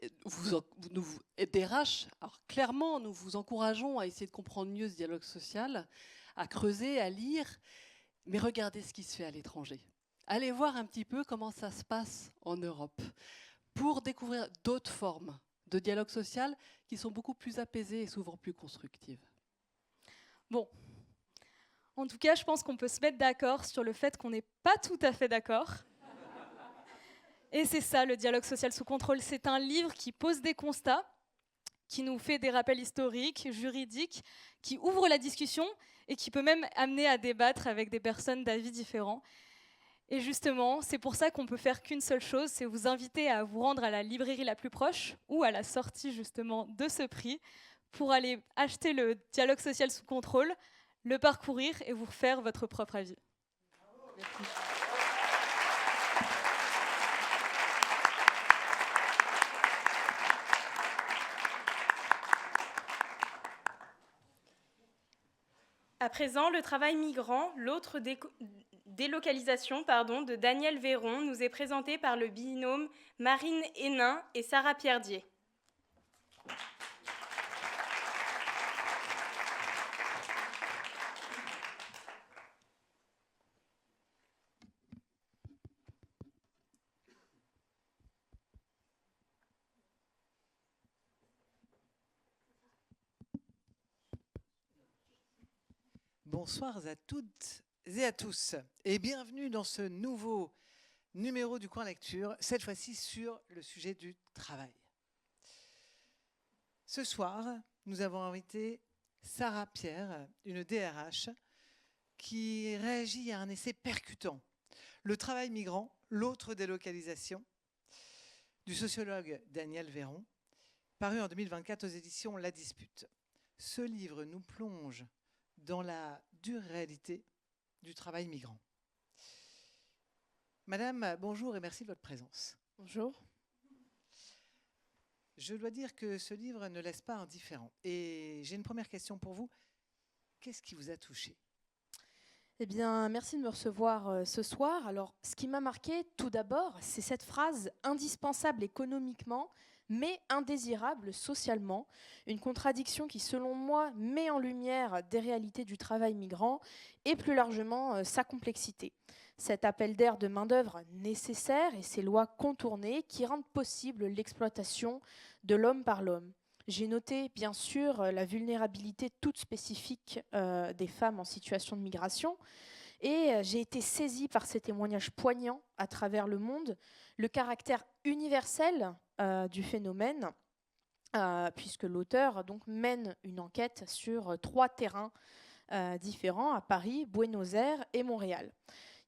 DRH, alors clairement, nous vous encourageons à essayer de comprendre mieux ce dialogue social, à creuser, à lire, mais regardez ce qui se fait à l'étranger. Allez voir un petit peu comment ça se passe en Europe, pour découvrir d'autres formes de dialogue social qui sont beaucoup plus apaisées et souvent plus constructives. Bon, en tout cas, je pense qu'on peut se mettre d'accord sur le fait qu'on n'est pas tout à fait d'accord. Et c'est ça, le dialogue social sous contrôle. C'est un livre qui pose des constats, qui nous fait des rappels historiques, juridiques, qui ouvre la discussion et qui peut même amener à débattre avec des personnes d'avis différents. Et justement, c'est pour ça qu'on peut faire qu'une seule chose, c'est vous inviter à vous rendre à la librairie la plus proche ou à la sortie justement de ce prix pour aller acheter le dialogue social sous contrôle, le parcourir et vous refaire votre propre avis. Merci. À présent, le travail migrant, l'autre délocalisation de Daniel Véron nous est présenté par le binôme Marine Hénin et Sarah Pierdier. Bonsoir à toutes et à tous et bienvenue dans ce nouveau numéro du Coin Lecture, cette fois-ci sur le sujet du travail. Ce soir, nous avons invité Sarah Pierre, une DRH, qui réagit à un essai percutant, Le travail migrant, l'autre délocalisation, du sociologue Daniel Véron, paru en 2024 aux éditions La Dispute. Ce livre nous plonge dans la dure réalité du travail migrant. Madame, bonjour et merci de votre présence. Bonjour. Je dois dire que ce livre ne laisse pas indifférent. Et j'ai une première question pour vous. Qu'est-ce qui vous a touché ? Eh bien, merci de me recevoir ce soir. Alors, ce qui m'a marqué, tout d'abord, c'est cette phrase indispensable économiquement, mais indésirable socialement. Une contradiction qui, selon moi, met en lumière des réalités du travail migrant et plus largement sa complexité. Cet appel d'air de main-d'œuvre nécessaire et ces lois contournées qui rendent possible l'exploitation de l'homme par l'homme. J'ai noté, bien sûr, la vulnérabilité toute spécifique des femmes en situation de migration. Et j'ai été saisie par ces témoignages poignants à travers le monde, le caractère universel du phénomène, puisque l'auteur donc mène une enquête sur 3 terrains différents, à Paris, Buenos Aires et Montréal.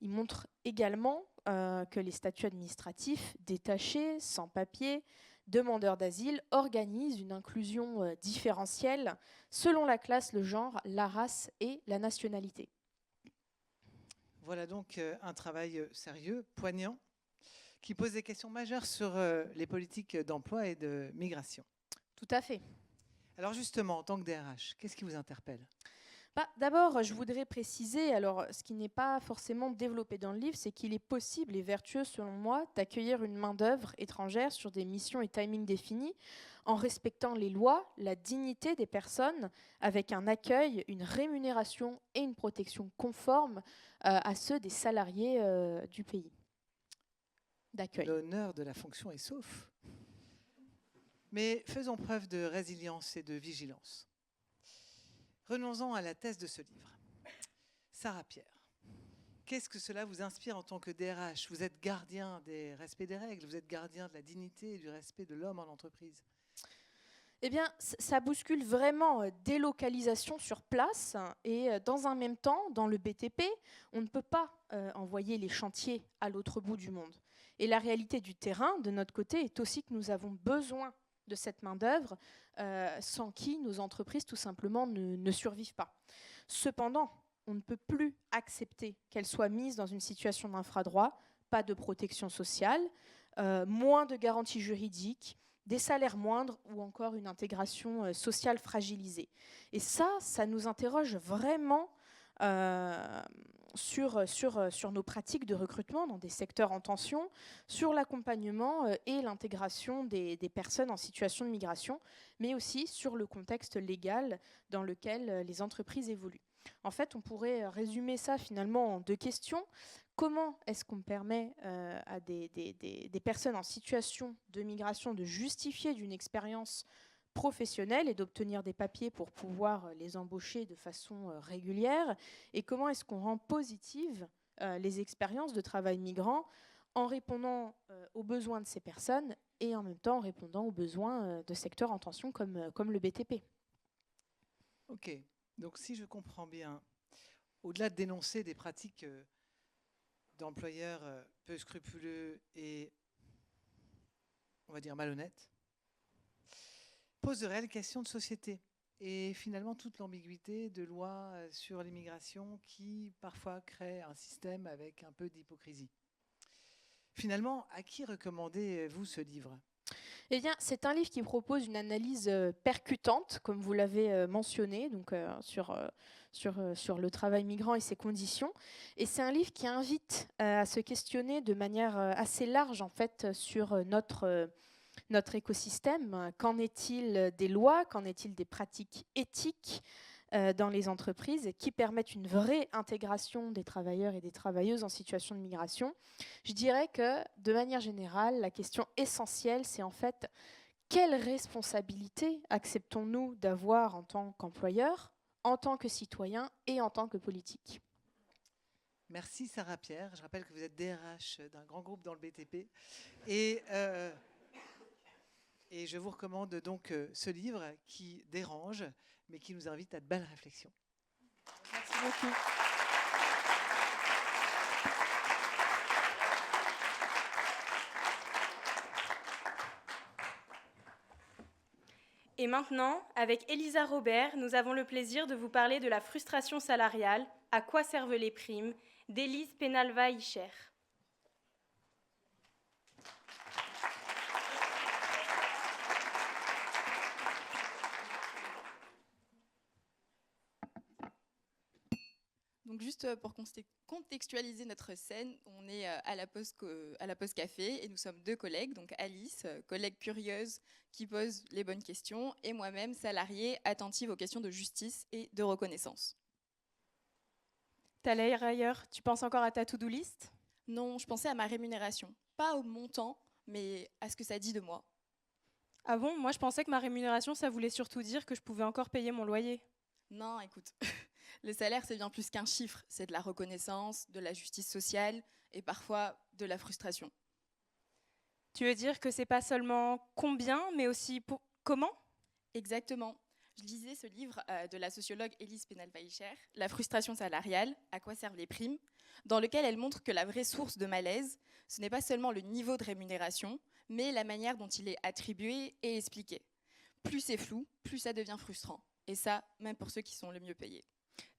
Il montre également que les statuts administratifs, détachés, sans papier, demandeurs d'asile organisent une inclusion différentielle selon la classe, le genre, la race et la nationalité. Voilà donc un travail sérieux, poignant, qui pose des questions majeures sur les politiques d'emploi et de migration. Tout à fait. Alors justement, en tant que DRH, qu'est-ce qui vous interpelle ? D'abord, je voudrais préciser, alors ce qui n'est pas forcément développé dans le livre, c'est qu'il est possible et vertueux, selon moi, d'accueillir une main-d'œuvre étrangère sur des missions et timings définis, en respectant les lois, la dignité des personnes, avec un accueil, une rémunération et une protection conformes à ceux des salariés du pays d'accueil. L'honneur de la fonction est sauf. Mais faisons preuve de résilience et de vigilance. Revenons-en à la thèse de ce livre. Sarah Pierre, qu'est-ce que cela vous inspire en tant que DRH ? Vous êtes gardien des respects des règles, vous êtes gardien de la dignité et du respect de l'homme en entreprise. Eh bien, ça bouscule vraiment délocalisation sur place et dans un même temps, dans le BTP, on ne peut pas envoyer les chantiers à l'autre bout du monde. Et la réalité du terrain, de notre côté, est aussi que nous avons besoin de cette main-d'œuvre sans qui nos entreprises, tout simplement, ne survivent pas. Cependant, on ne peut plus accepter qu'elles soient mises dans une situation d'infradroit, pas de protection sociale, moins de garanties juridiques, des salaires moindres ou encore une intégration sociale fragilisée. Et ça nous interroge vraiment sur nos pratiques de recrutement dans des secteurs en tension, sur l'accompagnement et l'intégration des personnes en situation de migration, mais aussi sur le contexte légal dans lequel les entreprises évoluent. En fait, on pourrait résumer ça finalement en 2 questions. Comment est-ce qu'on permet à des personnes en situation de migration de justifier d'une expérience professionnelle et d'obtenir des papiers pour pouvoir les embaucher de façon régulière? Et comment est-ce qu'on rend positives les expériences de travail migrant en répondant aux besoins de ces personnes et en même temps en répondant aux besoins de secteurs en tension comme le BTP? Ok, donc si je comprends bien, au-delà de dénoncer des pratiques d'employeurs peu scrupuleux et, on va dire, malhonnêtes, pose de réelles questions de société et finalement toute l'ambiguïté de lois sur l'immigration qui parfois crée un système avec un peu d'hypocrisie. Finalement, à qui recommandez-vous ce livre ? Eh bien, c'est un livre qui propose une analyse percutante, comme vous l'avez mentionné, donc sur le travail migrant et ses conditions. Et c'est un livre qui invite à se questionner de manière assez large, en fait, sur notre écosystème. Qu'en est-il des lois? Qu'en est-il des pratiques éthiques dans les entreprises qui permettent une vraie intégration des travailleurs et des travailleuses en situation de migration? Je dirais que, de manière générale, la question essentielle, c'est en fait quelle responsabilité acceptons-nous d'avoir en tant qu'employeur, en tant que citoyen et en tant que politique? Merci Sarah Pierre. Je rappelle que vous êtes DRH d'un grand groupe dans le BTP. Et je vous recommande donc ce livre qui dérange, mais qui nous invite à de belles réflexions. Merci beaucoup. Et maintenant, avec Elisa Robert, nous avons le plaisir de vous parler de la frustration salariale, à quoi servent les primes, d'Élise Penalva-Icher. Donc juste pour contextualiser notre scène, on est à la pause café et nous sommes 2 collègues, donc Alice, collègue curieuse qui pose les bonnes questions, et moi-même, salariée attentive aux questions de justice et de reconnaissance. T'as l'air ailleurs, tu penses encore à ta to-do list? Non, je pensais à ma rémunération, pas au montant, mais à ce que ça dit de moi. Ah bon? Moi je pensais que ma rémunération, ça voulait surtout dire que je pouvais encore payer mon loyer. Non, écoute, le salaire, c'est bien plus qu'un chiffre. C'est de la reconnaissance, de la justice sociale et parfois de la frustration. Tu veux dire que c'est pas seulement combien, mais aussi comment? Exactement. Je lisais ce livre de la sociologue Élise Penalva-Icher, La frustration salariale, à quoi servent les primes, dans lequel elle montre que la vraie source de malaise, ce n'est pas seulement le niveau de rémunération, mais la manière dont il est attribué et expliqué. Plus c'est flou, plus ça devient frustrant. Et ça, même pour ceux qui sont le mieux payés.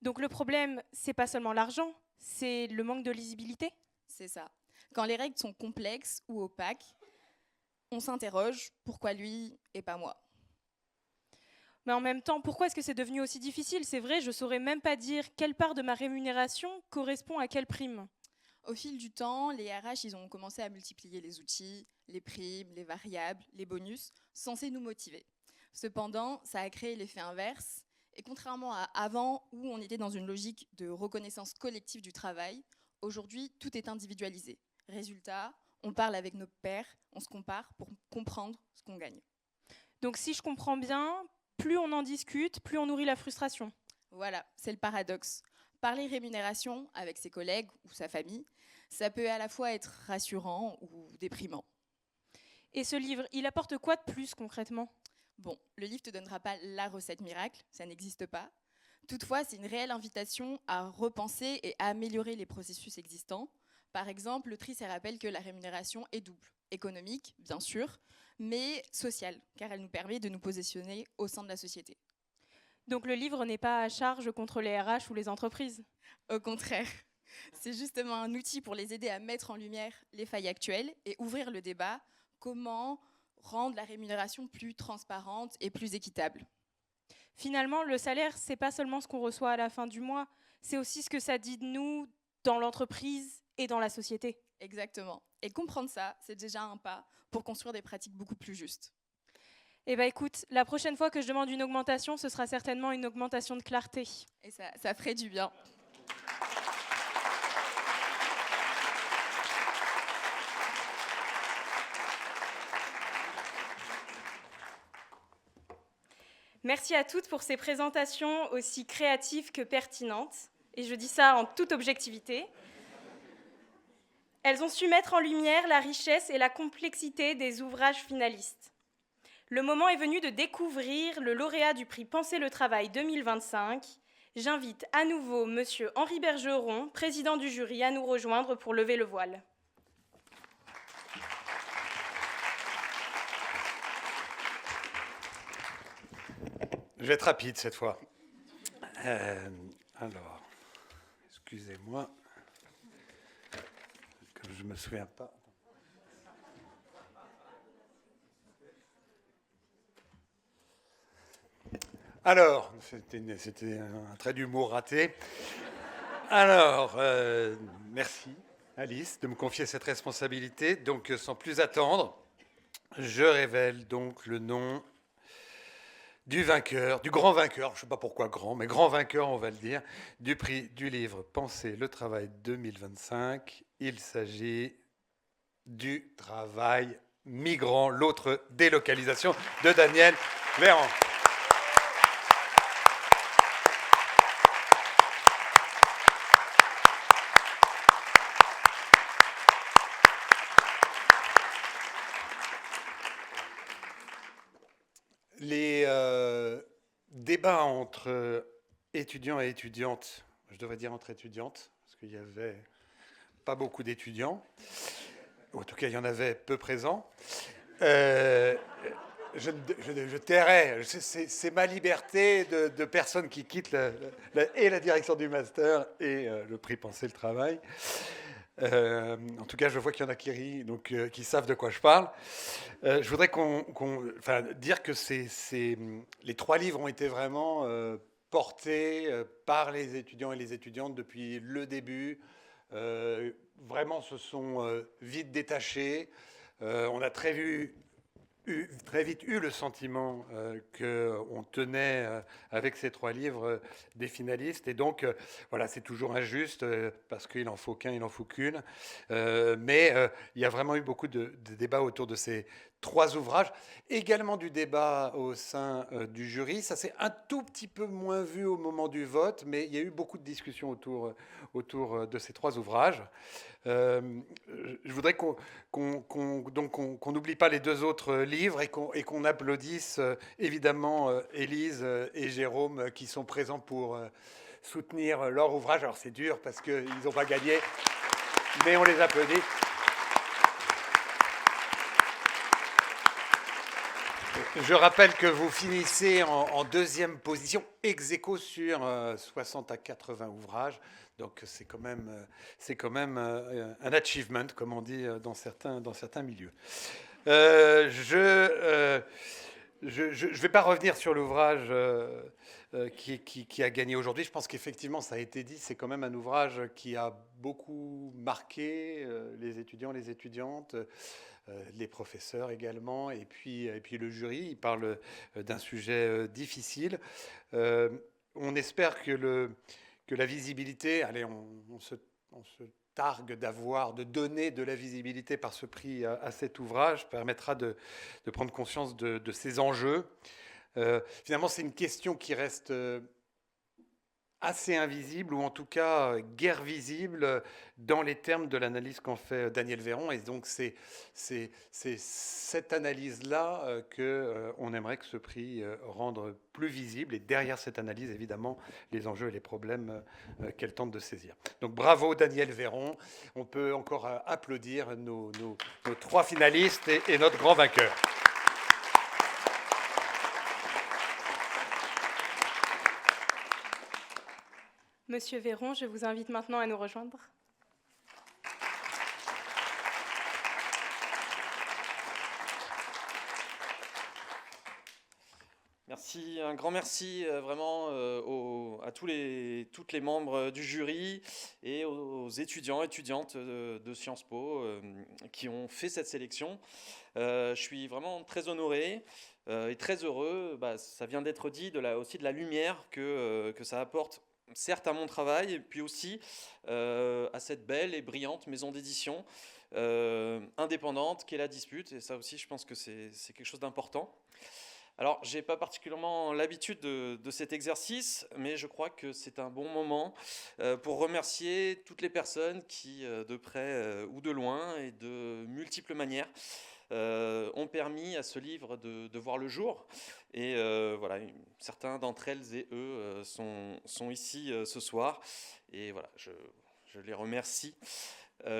Donc le problème, c'est pas seulement l'argent, c'est le manque de lisibilité? C'est ça. Quand les règles sont complexes ou opaques, on s'interroge, pourquoi lui et pas moi? Mais en même temps, pourquoi est-ce que c'est devenu aussi difficile? C'est vrai, je saurais même pas dire quelle part de ma rémunération correspond à quelle prime. Au fil du temps, les RH, ils ont commencé à multiplier les outils, les primes, les variables, les bonus, censés nous motiver. Cependant, ça a créé l'effet inverse. Et contrairement à avant, où on était dans une logique de reconnaissance collective du travail, aujourd'hui, tout est individualisé. Résultat, on parle avec nos pairs, on se compare pour comprendre ce qu'on gagne. Donc si je comprends bien, plus on en discute, plus on nourrit la frustration. Voilà, c'est le paradoxe. Parler rémunération avec ses collègues ou sa famille, ça peut à la fois être rassurant ou déprimant. Et ce livre, il apporte quoi de plus concrètement? Bon, le livre ne te donnera pas la recette miracle, ça n'existe pas. Toutefois, c'est une réelle invitation à repenser et à améliorer les processus existants. Par exemple, l'autrice rappelle que la rémunération est double. Économique, bien sûr, mais sociale, car elle nous permet de nous positionner au sein de la société. Donc le livre n'est pas à charge contre les RH ou les entreprises? Au contraire, C'est justement un outil pour les aider à mettre en lumière les failles actuelles et ouvrir le débat. Comment rendre la rémunération plus transparente et plus équitable? Finalement, le salaire, c'est pas seulement ce qu'on reçoit à la fin du mois, c'est aussi ce que ça dit de nous dans l'entreprise et dans la société. Exactement. Et comprendre ça, c'est déjà un pas pour construire des pratiques beaucoup plus justes. Eh bien écoute, la prochaine fois que je demande une augmentation, ce sera certainement une augmentation de clarté. Et ça ferait du bien. Merci à toutes pour ces présentations aussi créatives que pertinentes. Et je dis ça en toute objectivité. Elles ont su mettre en lumière la richesse et la complexité des ouvrages finalistes. Le moment est venu de découvrir le lauréat du prix Penser le travail 2025. J'invite à nouveau Monsieur Henri Bergeron, président du jury, à nous rejoindre pour lever le voile. Je vais être rapide cette fois. Alors, excusez-moi, comme je ne me souviens pas. Alors, c'était un trait d'humour raté. Alors, merci Alice de me confier cette responsabilité. Donc, sans plus attendre, je révèle donc le nom du vainqueur, du grand vainqueur, je ne sais pas pourquoi grand, mais grand vainqueur, on va le dire, du prix du livre Penser le travail 2025. Il s'agit du travail migrant, l'autre délocalisation de Daniel Véran. Les débats entre étudiants et étudiantes, je devrais dire entre étudiantes, parce qu'il n'y avait pas beaucoup d'étudiants, ou en tout cas il y en avait peu présents. Je tairai, c'est ma liberté de personne qui quitte la direction du master et le prix Penser le travail. En tout cas, je vois qu'il y en a qui rient, donc qui savent de quoi je parle. Je voudrais dire que les 3 livres ont été vraiment portés par les étudiants et les étudiantes depuis le début. Vraiment, se sont vite détachés. On a très vite eu le sentiment qu'on tenait avec ces 3 livres des finalistes. Et donc, voilà, c'est toujours injuste parce qu'il n'en faut qu'un, il n'en faut qu'une. Mais il y a vraiment eu beaucoup de débats autour de ces 3 ouvrages. Également du débat au sein du jury. Ça s'est un tout petit peu moins vu au moment du vote, mais il y a eu beaucoup de discussions autour de ces 3 ouvrages. Je voudrais qu'on n'oublie pas les 2 autres livres et qu'on applaudisse évidemment Élise et Jérôme qui sont présents pour soutenir leur ouvrage. Alors c'est dur parce qu'ils n'ont pas gagné, mais on les applaudit. Je rappelle que vous finissez en 2e position, ex aequo sur 60 à 80 ouvrages. Donc c'est quand même un achievement, comme on dit dans certains milieux. Je ne vais pas revenir sur l'ouvrage qui a gagné aujourd'hui. Je pense qu'effectivement, ça a été dit, c'est quand même un ouvrage qui a beaucoup marqué les étudiants, les étudiantes, les professeurs également, et puis le jury. Il parle d'un sujet difficile. On espère que la visibilité, allez, on se targue de donner de la visibilité par ce prix à cet ouvrage, permettra de prendre conscience de ces enjeux. Finalement, c'est une question qui reste assez invisible, ou en tout cas guère visible dans les termes de l'analyse qu'en fait Daniel Véran. Et donc c'est cette analyse-là qu'on aimerait que ce prix rende plus visible. Et derrière cette analyse, évidemment, les enjeux et les problèmes qu'elle tente de saisir. Donc bravo Daniel Véran. On peut encore applaudir nos 3 finalistes et notre grand vainqueur. Monsieur Véron, je vous invite maintenant à nous rejoindre. Merci, un grand merci vraiment à toutes les membres du jury et aux étudiants et étudiantes de Sciences Po qui ont fait cette sélection. Je suis vraiment très honoré et très heureux. Ça vient d'être dit aussi de la lumière que ça apporte, certes à mon travail, et puis aussi à cette belle et brillante maison d'édition indépendante qu'est La Dispute. Et ça aussi, je pense que c'est quelque chose d'important. Alors, je n'ai pas particulièrement l'habitude de cet exercice, mais je crois que c'est un bon moment pour remercier toutes les personnes qui, de près ou de loin et de multiples manières, ont permis à ce livre de voir le jour. Et voilà, certains d'entre elles et eux sont ici ce soir. Et voilà, je les remercie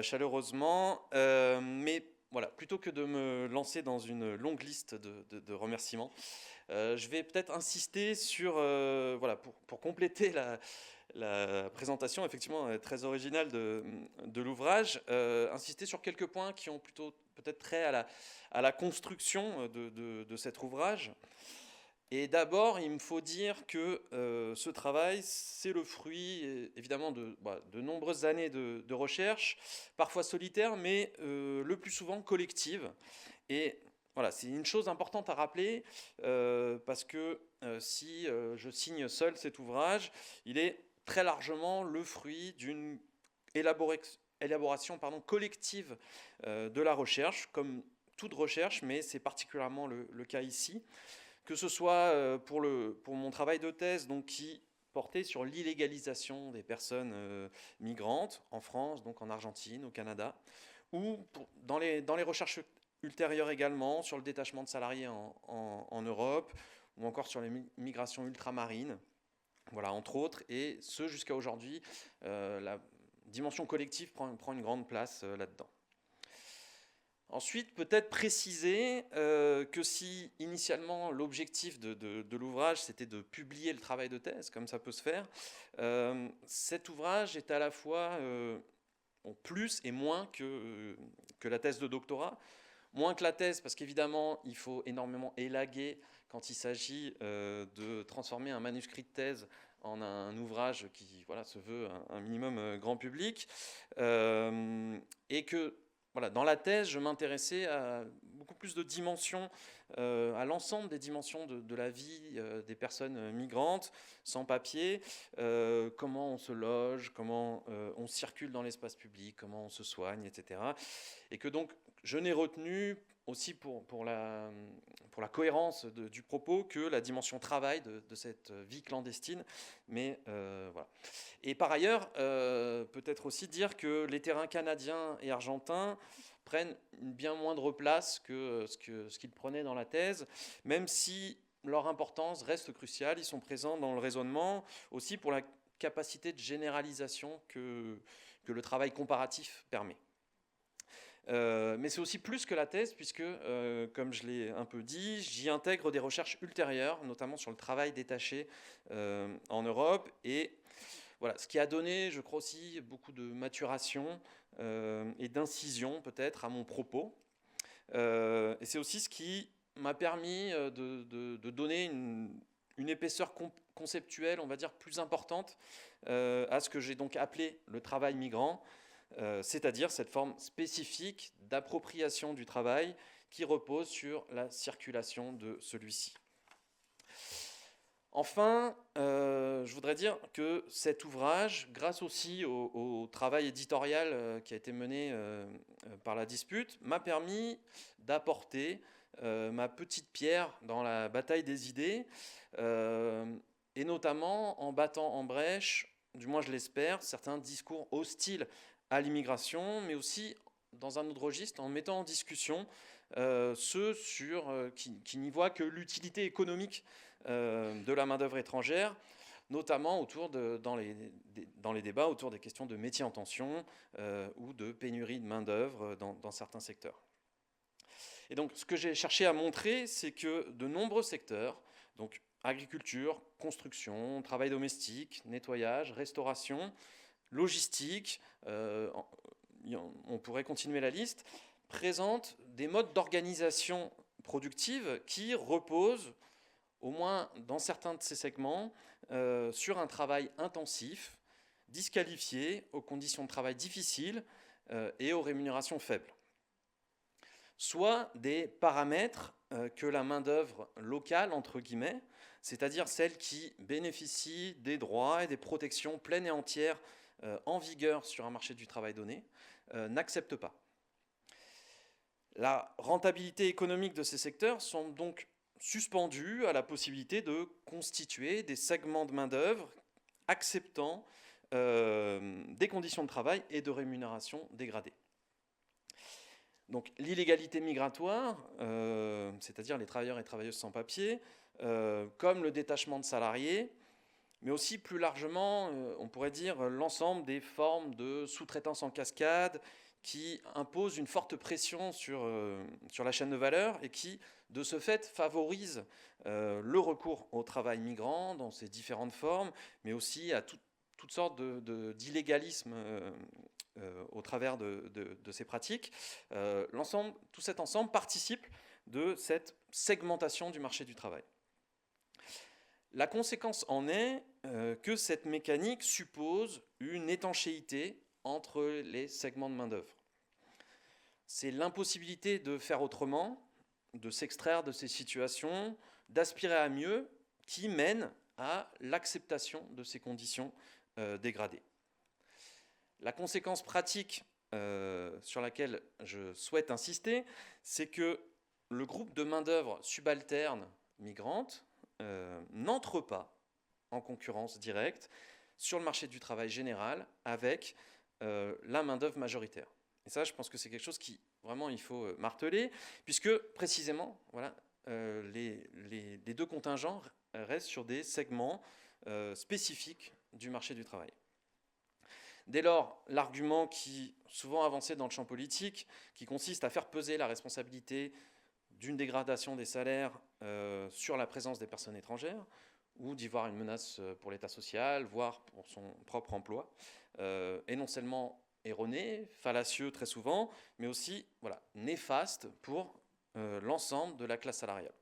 chaleureusement. Mais voilà, plutôt que de me lancer dans une longue liste de remerciements, je vais peut-être insister sur, voilà, pour compléter la présentation effectivement très originale de l'ouvrage, insister sur quelques points qui ont plutôt peut-être trait à la construction de cet ouvrage. Et d'abord, il me faut dire que ce travail, c'est le fruit évidemment de nombreuses années de recherche, parfois solitaire, mais le plus souvent collective. Et voilà, c'est une chose importante à rappeler, parce que si je signe seul cet ouvrage, il est très largement le fruit d'une élaboration collective de la recherche, comme toute recherche, mais c'est particulièrement le cas ici. Que ce soit pour mon travail de thèse, donc, qui portait sur l'illégalisation des personnes migrantes en France, donc en Argentine, au Canada, ou dans les recherches ultérieures également sur le détachement de salariés en Europe, ou encore sur les migrations ultramarines, voilà, entre autres, et ce jusqu'à aujourd'hui, la dimension collective prend une grande place là-dedans. Ensuite, peut-être préciser que si initialement l'objectif de l'ouvrage c'était de publier le travail de thèse, comme ça peut se faire, cet ouvrage est à la fois plus et moins que la thèse de doctorat. Moins que la thèse parce qu'évidemment il faut énormément élaguer quand il s'agit de transformer un manuscrit de thèse en un ouvrage qui se veut un minimum grand public, et que voilà, dans la thèse, je m'intéressais à beaucoup plus de dimensions, à l'ensemble des dimensions de la vie des personnes migrantes, sans papier, comment on se loge, comment on circule dans l'espace public, comment on se soigne, etc. Et que donc, je n'ai retenu aussi pour la cohérence du propos que la dimension travail de cette vie clandestine. Mais voilà. Et par ailleurs, peut-être aussi dire que les terrains canadiens et argentins prennent une bien moindre place que ce qu'ils prenaient dans la thèse, même si leur importance reste cruciale. Ils sont présents dans le raisonnement aussi pour la capacité de généralisation que le travail comparatif permet. Mais c'est aussi plus que la thèse, puisque, comme je l'ai un peu dit, j'y intègre des recherches ultérieures, notamment sur le travail détaché en Europe. Et voilà, ce qui a donné, je crois aussi, beaucoup de maturation et d'incision, peut-être, à mon propos. Et c'est aussi ce qui m'a permis de donner une épaisseur conceptuelle, on va dire, plus importante à ce que j'ai donc appelé le travail migrant, c'est-à-dire cette forme spécifique d'appropriation du travail qui repose sur la circulation de celui-ci. Enfin, je voudrais dire que cet ouvrage, grâce aussi au travail éditorial qui a été mené par La Dispute, m'a permis d'apporter ma petite pierre dans la bataille des idées, et notamment en battant en brèche, du moins je l'espère, certains discours hostiles à l'immigration, mais aussi, dans un autre registre, en mettant en discussion ceux qui n'y voient que l'utilité économique de la main-d'œuvre étrangère, notamment dans les débats autour des questions de métiers en tension ou de pénurie de main-d'œuvre dans certains secteurs. Et donc, ce que j'ai cherché à montrer, c'est que de nombreux secteurs, donc agriculture, construction, travail domestique, nettoyage, restauration, logistique, on pourrait continuer la liste, présentent des modes d'organisation productive qui reposent, au moins dans certains de ces segments, sur un travail intensif, disqualifié, aux conditions de travail difficiles et aux rémunérations faibles. Soit des paramètres que la main-d'œuvre locale, entre guillemets, c'est-à-dire celle qui bénéficie des droits et des protections pleines et entières en vigueur sur un marché du travail donné, n'accepte pas. La rentabilité économique de ces secteurs semble donc suspendue à la possibilité de constituer des segments de main-d'œuvre acceptant des conditions de travail et de rémunération dégradées. Donc l'illégalité migratoire, c'est-à-dire les travailleurs et travailleuses sans papier, comme le détachement de salariés, mais aussi plus largement, on pourrait dire l'ensemble des formes de sous-traitance en cascade qui imposent une forte pression sur la chaîne de valeur et qui, de ce fait, favorisent le recours au travail migrant dans ses différentes formes, mais aussi à toutes sortes d'illégalisme au travers de ces pratiques. Tout cet ensemble participe de cette segmentation du marché du travail. La conséquence en est que cette mécanique suppose une étanchéité entre les segments de main-d'œuvre. C'est l'impossibilité de faire autrement, de s'extraire de ces situations, d'aspirer à mieux, qui mène à l'acceptation de ces conditions dégradées. La conséquence pratique sur laquelle je souhaite insister, c'est que le groupe de main-d'œuvre subalterne migrante n'entre pas en concurrence directe sur le marché du travail général avec la main-d'œuvre majoritaire. Et ça, je pense que c'est quelque chose qui, vraiment, il faut marteler, puisque, précisément, voilà, les deux contingents restent sur des segments spécifiques du marché du travail. Dès lors, l'argument qui, souvent avancé dans le champ politique, qui consiste à faire peser la responsabilité d'une dégradation des salaires sur la présence des personnes étrangères, ou d'y voir une menace pour l'État social, voire pour son propre emploi, est non seulement erroné, fallacieux très souvent, mais aussi néfaste pour l'ensemble de la classe salariale.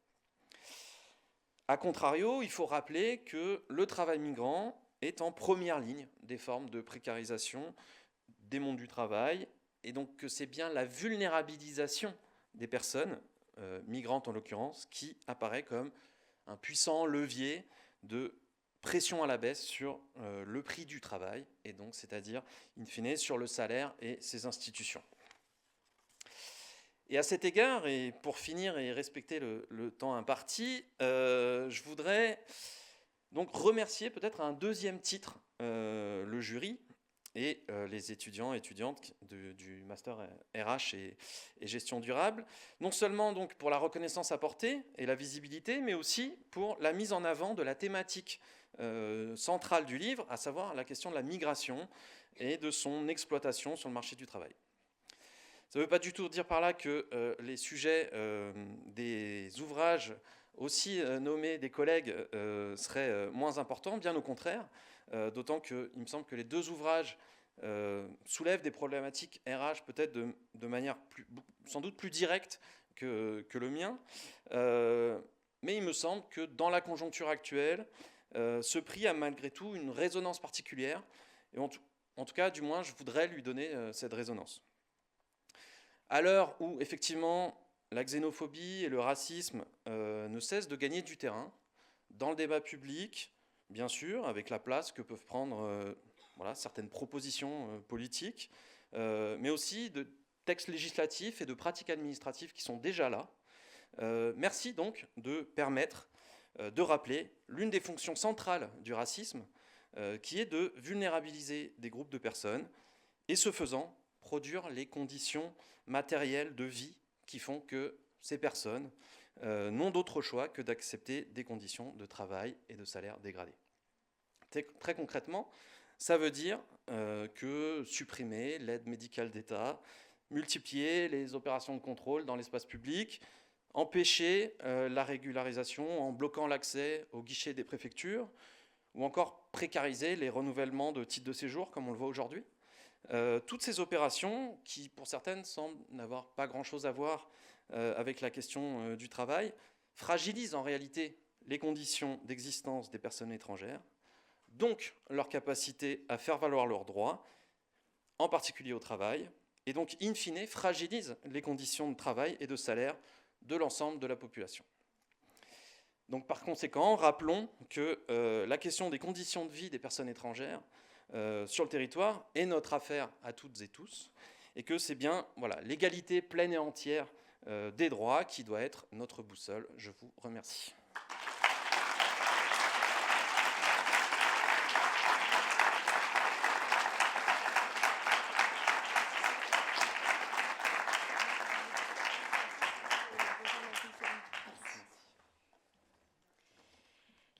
A contrario, il faut rappeler que le travail migrant est en première ligne des formes de précarisation des mondes du travail, et donc que c'est bien la vulnérabilisation des personnes, migrantes en l'occurrence, qui apparaît comme un puissant levier de pression à la baisse sur le prix du travail, et donc c'est-à-dire, in fine, sur le salaire et ses institutions. Et à cet égard, et pour finir et respecter le temps imparti, je voudrais donc remercier peut-être à un deuxième titre le jury et les étudiants et étudiantes du master RH et gestion durable, non seulement donc pour la reconnaissance apportée et la visibilité, mais aussi pour la mise en avant de la thématique centrale du livre, à savoir la question de la migration et de son exploitation sur le marché du travail. Ça ne veut pas du tout dire par là que les sujets des ouvrages aussi nommés des collègues seraient moins importants, bien au contraire, d'autant qu'il me semble que les deux ouvrages soulèvent des problématiques RH peut-être de manière sans doute plus directe que le mien, mais il me semble que dans la conjoncture actuelle, ce prix a malgré tout une résonance particulière, et en tout cas, du moins, je voudrais lui donner cette résonance. À l'heure où, effectivement, la xénophobie et le racisme ne cessent de gagner du terrain dans le débat public, bien sûr, avec la place que peuvent prendre certaines propositions politiques, mais aussi de textes législatifs et de pratiques administratives qui sont déjà là. Merci donc de permettre de rappeler l'une des fonctions centrales du racisme, qui est de vulnérabiliser des groupes de personnes et, ce faisant, produire les conditions matérielles de vie qui font que ces personnes n'ont d'autre choix que d'accepter des conditions de travail et de salaire dégradées. Très concrètement, ça veut dire que supprimer l'aide médicale d'État, multiplier les opérations de contrôle dans l'espace public, empêcher la régularisation en bloquant l'accès aux guichets des préfectures, ou encore précariser les renouvellements de titres de séjour, comme on le voit aujourd'hui. Toutes ces opérations, qui pour certaines semblent n'avoir pas grand-chose à voir avec la question du travail, fragilisent en réalité les conditions d'existence des personnes étrangères, donc leur capacité à faire valoir leurs droits, en particulier au travail, et donc, in fine, fragilisent les conditions de travail et de salaire de l'ensemble de la population. Donc, par conséquent, rappelons que la question des conditions de vie des personnes étrangères sur le territoire est notre affaire à toutes et tous, et que c'est bien l'égalité pleine et entière des droits qui doit être notre boussole. Je vous remercie.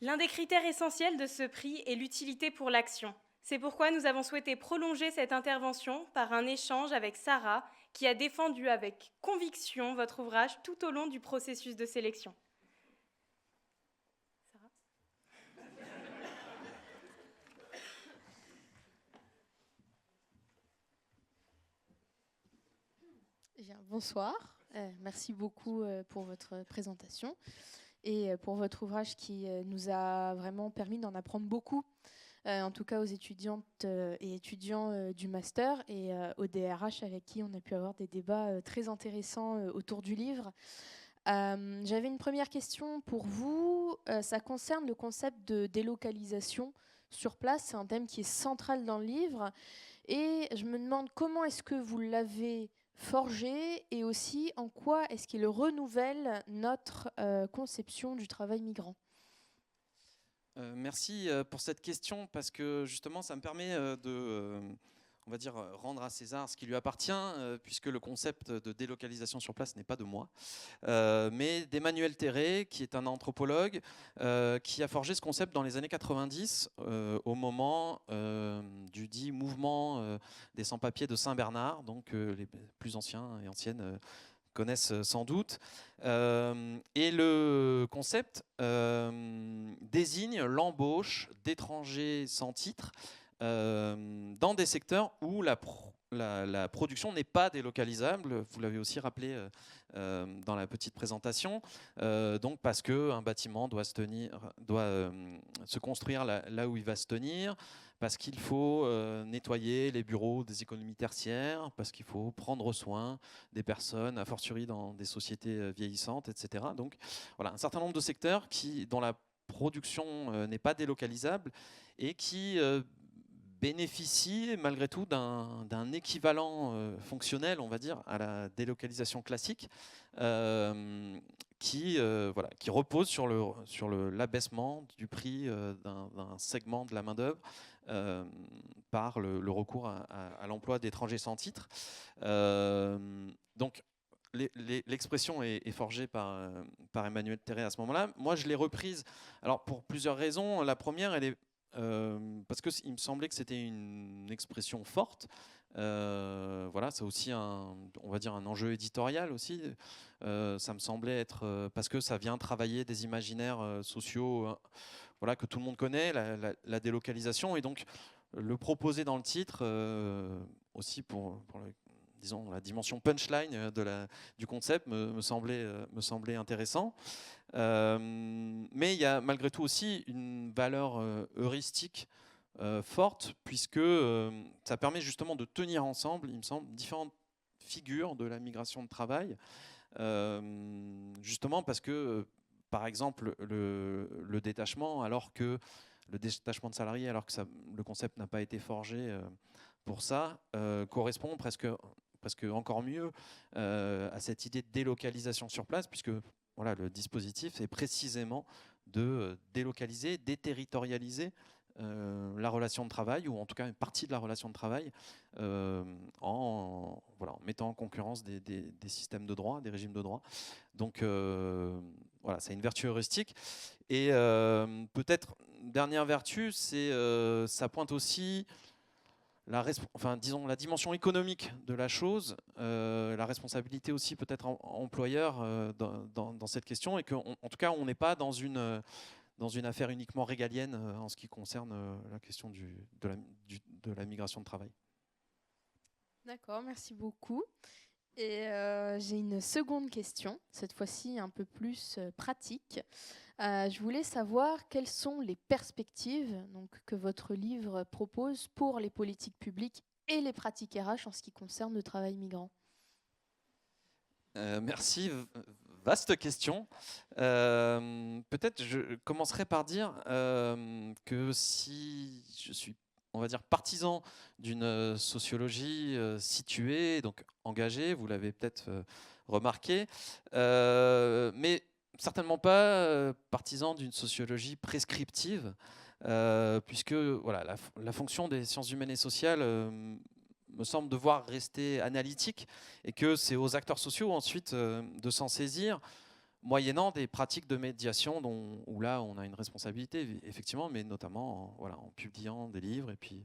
L'un des critères essentiels de ce prix est l'utilité pour l'action. C'est pourquoi nous avons souhaité prolonger cette intervention par un échange avec Sarah, qui a défendu avec conviction votre ouvrage tout au long du processus de sélection. Sarah ? Bien, bonsoir, merci beaucoup pour votre présentation et pour votre ouvrage qui nous a vraiment permis d'en apprendre beaucoup, en tout cas aux étudiantes et étudiants du master et au DRH avec qui on a pu avoir des débats très intéressants autour du livre. J'avais une première question pour vous, ça concerne le concept de délocalisation sur place, c'est un thème qui est central dans le livre et je me demande comment est-ce que vous l'avez forgé et aussi en quoi est-ce qu'il renouvelle notre conception du travail migrant. Merci pour cette question parce que justement ça me permet de on va dire rendre à César ce qui lui appartient puisque le concept de délocalisation sur place n'est pas de moi mais d'Emmanuel Terré qui est un anthropologue qui a forgé ce concept dans les années 90 au moment du dit mouvement des sans-papiers de Saint-Bernard, donc les plus anciens et anciennes connaissent sans doute. Et le concept désigne l'embauche d'étrangers sans titre dans des secteurs où la production n'est pas délocalisable. Vous l'avez aussi rappelé dans la petite présentation. Donc parce qu'un bâtiment doit se construire là où il va se tenir, parce qu'il faut nettoyer les bureaux des économies tertiaires, parce qu'il faut prendre soin des personnes, a fortiori dans des sociétés vieillissantes, etc. Donc voilà, un certain nombre de secteurs dont la production n'est pas délocalisable et qui bénéficient malgré tout d'un équivalent fonctionnel, on va dire, à la délocalisation classique, qui repose sur l'abaissement du prix d'un segment de la main-d'œuvre par le recours à l'emploi d'étrangers sans titre. Donc, l'expression est forgée par Emmanuel Terré à ce moment-là. Moi, je l'ai reprise pour plusieurs raisons. La première, elle est parce qu'il me semblait que c'était une expression forte. C'est aussi on va dire un enjeu éditorial aussi. Ça me semblait être parce que ça vient travailler des imaginaires sociaux que tout le monde connaît, la délocalisation, et donc le proposer dans le titre aussi pour disons, la dimension punchline du concept me semblait intéressant. Mais il y a malgré tout aussi une valeur heuristique forte, puisque ça permet justement de tenir ensemble, il me semble, différentes figures de la migration de travail, justement parce que, par exemple, le détachement, le détachement de salariés, alors que le concept n'a pas été forgé pour ça, correspond presque encore mieux à cette idée de délocalisation sur place, puisque le dispositif est précisément de délocaliser, déterritorialiser la relation de travail, ou en tout cas une partie de la relation de travail, en mettant en concurrence des systèmes de droit, des régimes de droit. Donc c'est une vertu heuristique. Et peut-être, dernière vertu, ça pointe aussi disons, la dimension économique de la chose, la responsabilité aussi peut-être employeur dans cette question, et qu'en tout cas, on n'est pas dans une affaire uniquement régalienne en ce qui concerne la question de la migration de travail. D'accord, merci beaucoup. Et j'ai une seconde question, cette fois-ci un peu plus pratique. Je voulais savoir quelles sont les perspectives donc, que votre livre propose pour les politiques publiques et les pratiques RH en ce qui concerne le travail migrant. Merci, vaste question. Peut-être je commencerai par dire que si je suis, on va dire, partisan d'une sociologie située, donc engagée, vous l'avez peut-être remarqué, mais certainement pas partisan d'une sociologie prescriptive, puisque voilà, la fonction des sciences humaines et sociales me semble devoir rester analytique, et que c'est aux acteurs sociaux ensuite de s'en saisir, moyennant des pratiques de médiation où là on a une responsabilité effectivement, mais notamment en publiant des livres, et puis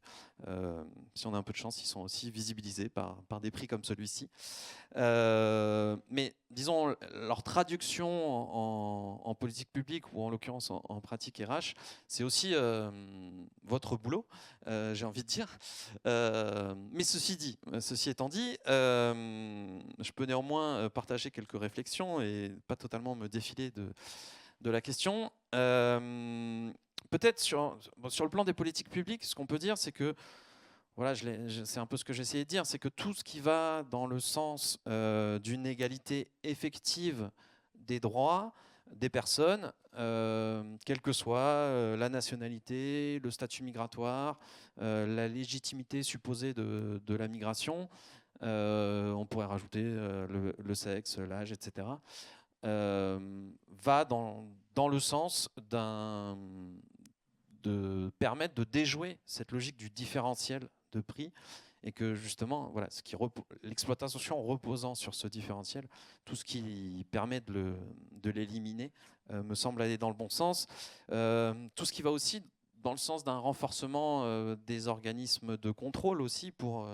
si on a un peu de chance, ils sont aussi visibilisés par des prix comme celui-ci. Mais disons, leur traduction en politique publique, ou en l'occurrence en pratique RH, c'est aussi votre boulot, j'ai envie de dire. Mais ceci étant dit, je peux néanmoins partager quelques réflexions et pas totalement me défiler de la question. Peut-être sur le plan des politiques publiques, ce qu'on peut dire, c'est que voilà, c'est un peu ce que j'essayais de dire, c'est que tout ce qui va dans le sens d'une égalité effective des droits des personnes, quelle que soit la nationalité, le statut migratoire, la légitimité supposée de la migration, on pourrait rajouter le sexe, l'âge, etc., va dans le sens de permettre de déjouer cette logique du différentiel de prix, et que justement, voilà, l'exploitation reposant sur ce différentiel, tout ce qui permet de l'éliminer me semble aller dans le bon sens. Tout ce qui va aussi dans le sens d'un renforcement des organismes de contrôle aussi pour,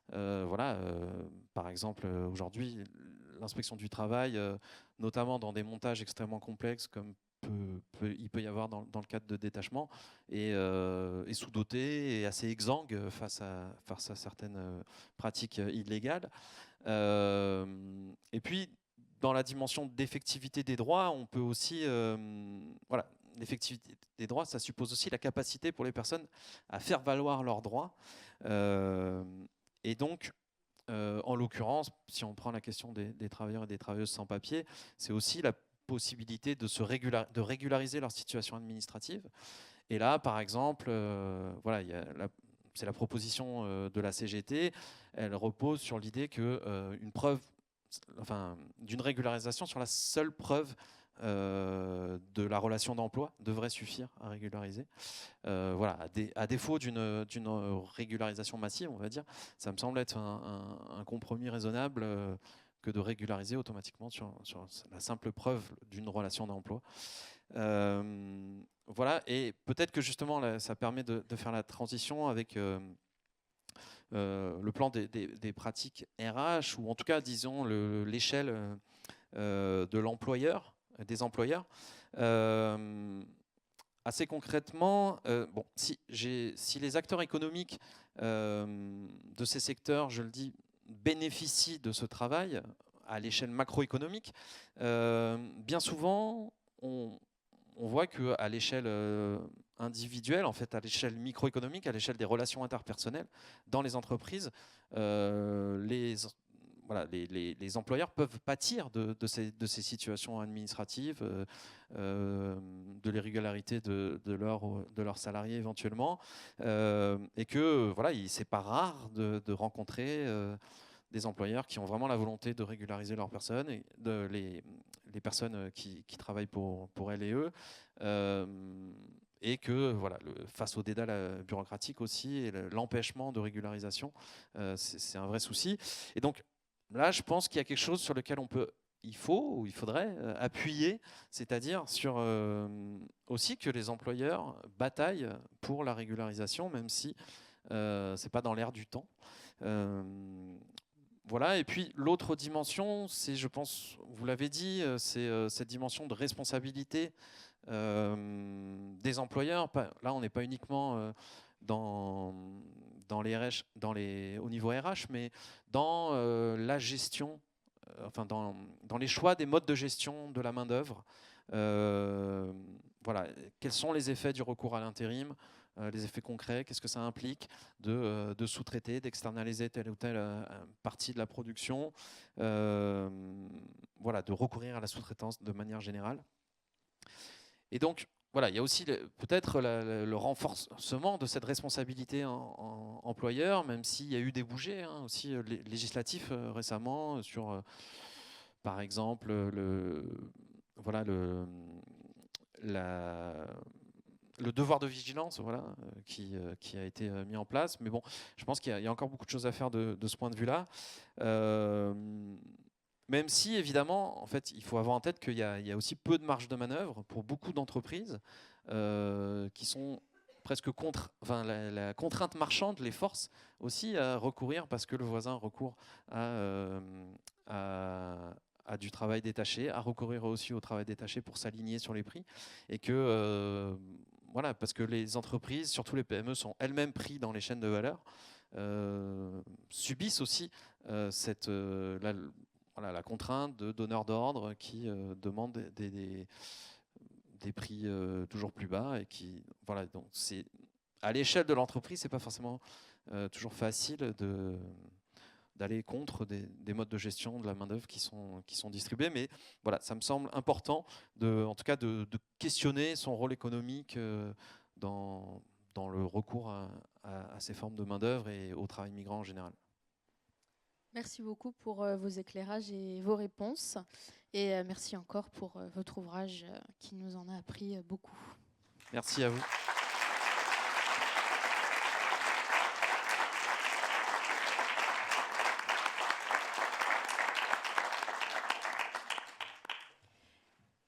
par exemple, aujourd'hui, l'inspection du travail, notamment dans des montages extrêmement complexes comme il peut y avoir dans le cadre de détachement, est sous-doté et assez exsangue face à certaines pratiques illégales. Et puis, dans la dimension d'effectivité des droits, on peut aussi... l'effectivité des droits, ça suppose aussi la capacité pour les personnes à faire valoir leurs droits. Et donc, en l'occurrence, si on prend la question des travailleurs et des travailleuses sans papier, c'est aussi la possibilité de régulariser leur situation administrative. Et là, par exemple, c'est la proposition de la CGT. Elle repose sur l'idée qu'une preuve, d'une régularisation sur la seule preuve de la relation d'emploi devrait suffire à régulariser. À défaut d'une régularisation massive, on va dire, ça me semble être un compromis raisonnable que de régulariser automatiquement sur la simple preuve d'une relation d'emploi. Et peut-être que justement, ça permet de faire la transition avec le plan des pratiques RH, ou en tout cas, disons, l'échelle de l'employeur, des employeurs. Assez concrètement, si les acteurs économiques de ces secteurs, je le dis, bénéficient de ce travail à l'échelle macroéconomique, bien souvent, on voit qu'à l'échelle individuelle, en fait, à l'échelle microéconomique, à l'échelle des relations interpersonnelles dans les entreprises, les employeurs peuvent pâtir de ces situations administratives, de l'irrégularité de leurs salariés éventuellement, et que c'est pas rare de rencontrer des employeurs qui ont vraiment la volonté de régulariser leurs personnes, et les personnes qui travaillent pour elles et eux, et que face au dédale bureaucratique aussi, et l'empêchement de régularisation, c'est un vrai souci. Et donc là, je pense qu'il y a quelque chose sur lequel il faudrait appuyer, c'est-à-dire sur aussi que les employeurs bataillent pour la régularisation, même si c'est pas dans l'air du temps. Voilà, et puis l'autre dimension, c'est, je pense, vous l'avez dit, c'est cette dimension de responsabilité des employeurs. Là, on n'est pas uniquement dans les RH, au niveau RH, mais dans la gestion, enfin dans les choix des modes de gestion de la main-d'œuvre. Voilà, quels sont les effets du recours à l'intérim, les effets concrets, qu'est-ce que ça implique de sous-traiter, d'externaliser telle ou telle partie de la production, voilà, de recourir à la sous-traitance de manière générale. Et donc, voilà, il y a aussi peut-être le renforcement de cette responsabilité en employeur, même s'il y a eu des bougées aussi législatifs récemment sur, par exemple, le devoir de vigilance, voilà, qui a été mis en place. Mais bon, je pense qu'il y a encore beaucoup de choses à faire de ce point de vue-là. Même si, évidemment, en fait, il faut avoir en tête qu'il y a aussi peu de marge de manœuvre pour beaucoup d'entreprises qui sont presque la contrainte marchande les force aussi à recourir, parce que le voisin recourt à du travail détaché, à recourir aussi au travail détaché pour s'aligner sur les prix. Et que, voilà, parce que les entreprises, surtout les PME, sont elles-mêmes prises dans les chaînes de valeur, subissent aussi la contrainte de donneurs d'ordre qui demandent des prix toujours plus bas. Et qui, voilà, donc c'est, à l'échelle de l'entreprise, c'est pas forcément toujours facile d'aller contre des modes de gestion de la main-d'œuvre qui sont distribués. Mais voilà, ça me semble important en tout cas de questionner son rôle économique dans le recours à ces formes de main-d'œuvre et au travail migrant en général. Merci beaucoup pour vos éclairages et vos réponses. Et merci encore pour votre ouvrage qui nous en a appris beaucoup. Merci à vous.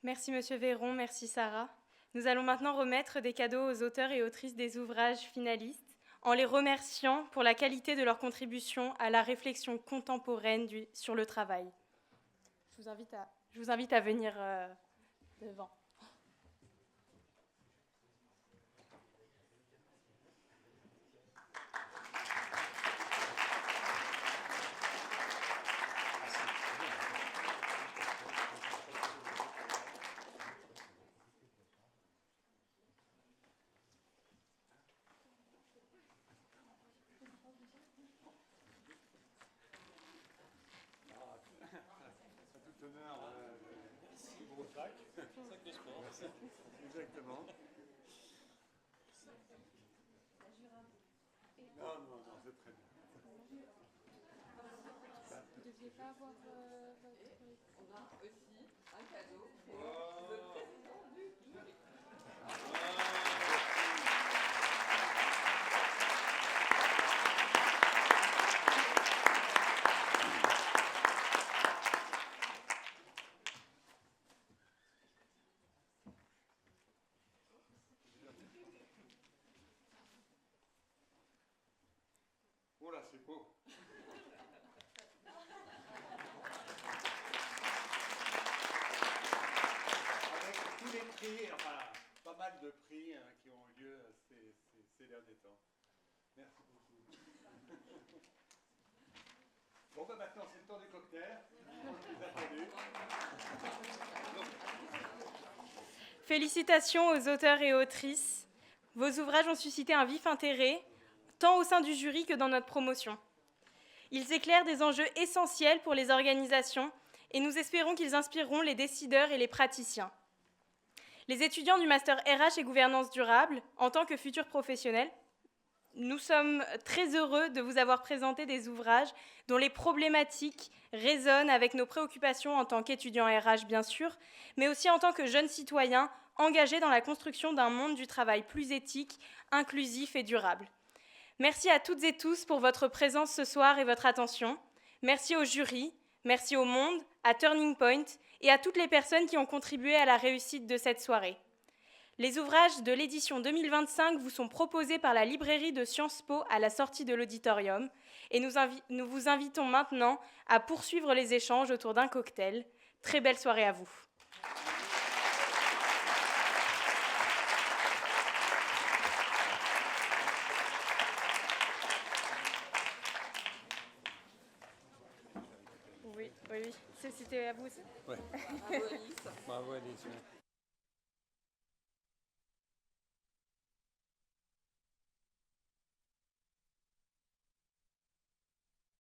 Merci Monsieur Véron, merci Sarah. Nous allons maintenant remettre des cadeaux aux auteurs et autrices des ouvrages finalistes en les remerciant pour la qualité de leur contribution à la réflexion contemporaine sur le travail. Je vous invite à venir devant. Exactement. Non, c'est très bien. Vous ne deviez pas avoir votre... On a aussi un cadeau. Oh là, c'est beau. Avec tous les prix, enfin, pas mal de prix qui ont eu lieu ces derniers temps. Merci beaucoup. Bon, bah maintenant, c'est le temps du cocktail. On les a connus. Félicitations aux auteurs et autrices. Vos ouvrages ont suscité un vif intérêt, tant au sein du jury que dans notre promotion. Ils éclairent des enjeux essentiels pour les organisations et nous espérons qu'ils inspireront les décideurs et les praticiens. Les étudiants du Master RH et Gouvernance durable, en tant que futurs professionnels, nous sommes très heureux de vous avoir présenté des ouvrages dont les problématiques résonnent avec nos préoccupations en tant qu'étudiants RH, bien sûr, mais aussi en tant que jeunes citoyens engagés dans la construction d'un monde du travail plus éthique, inclusif et durable. Merci à toutes et tous pour votre présence ce soir et votre attention. Merci au jury, merci au monde, à Turning Point et à toutes les personnes qui ont contribué à la réussite de cette soirée. Les ouvrages de l'édition 2025 vous sont proposés par la librairie de Sciences Po à la sortie de l'auditorium et nous vous invitons maintenant à poursuivre les échanges autour d'un cocktail. Très belle soirée à vous. Oui. C'était à vous aussi. Ouais. Bravo Alice. Bravo Alice.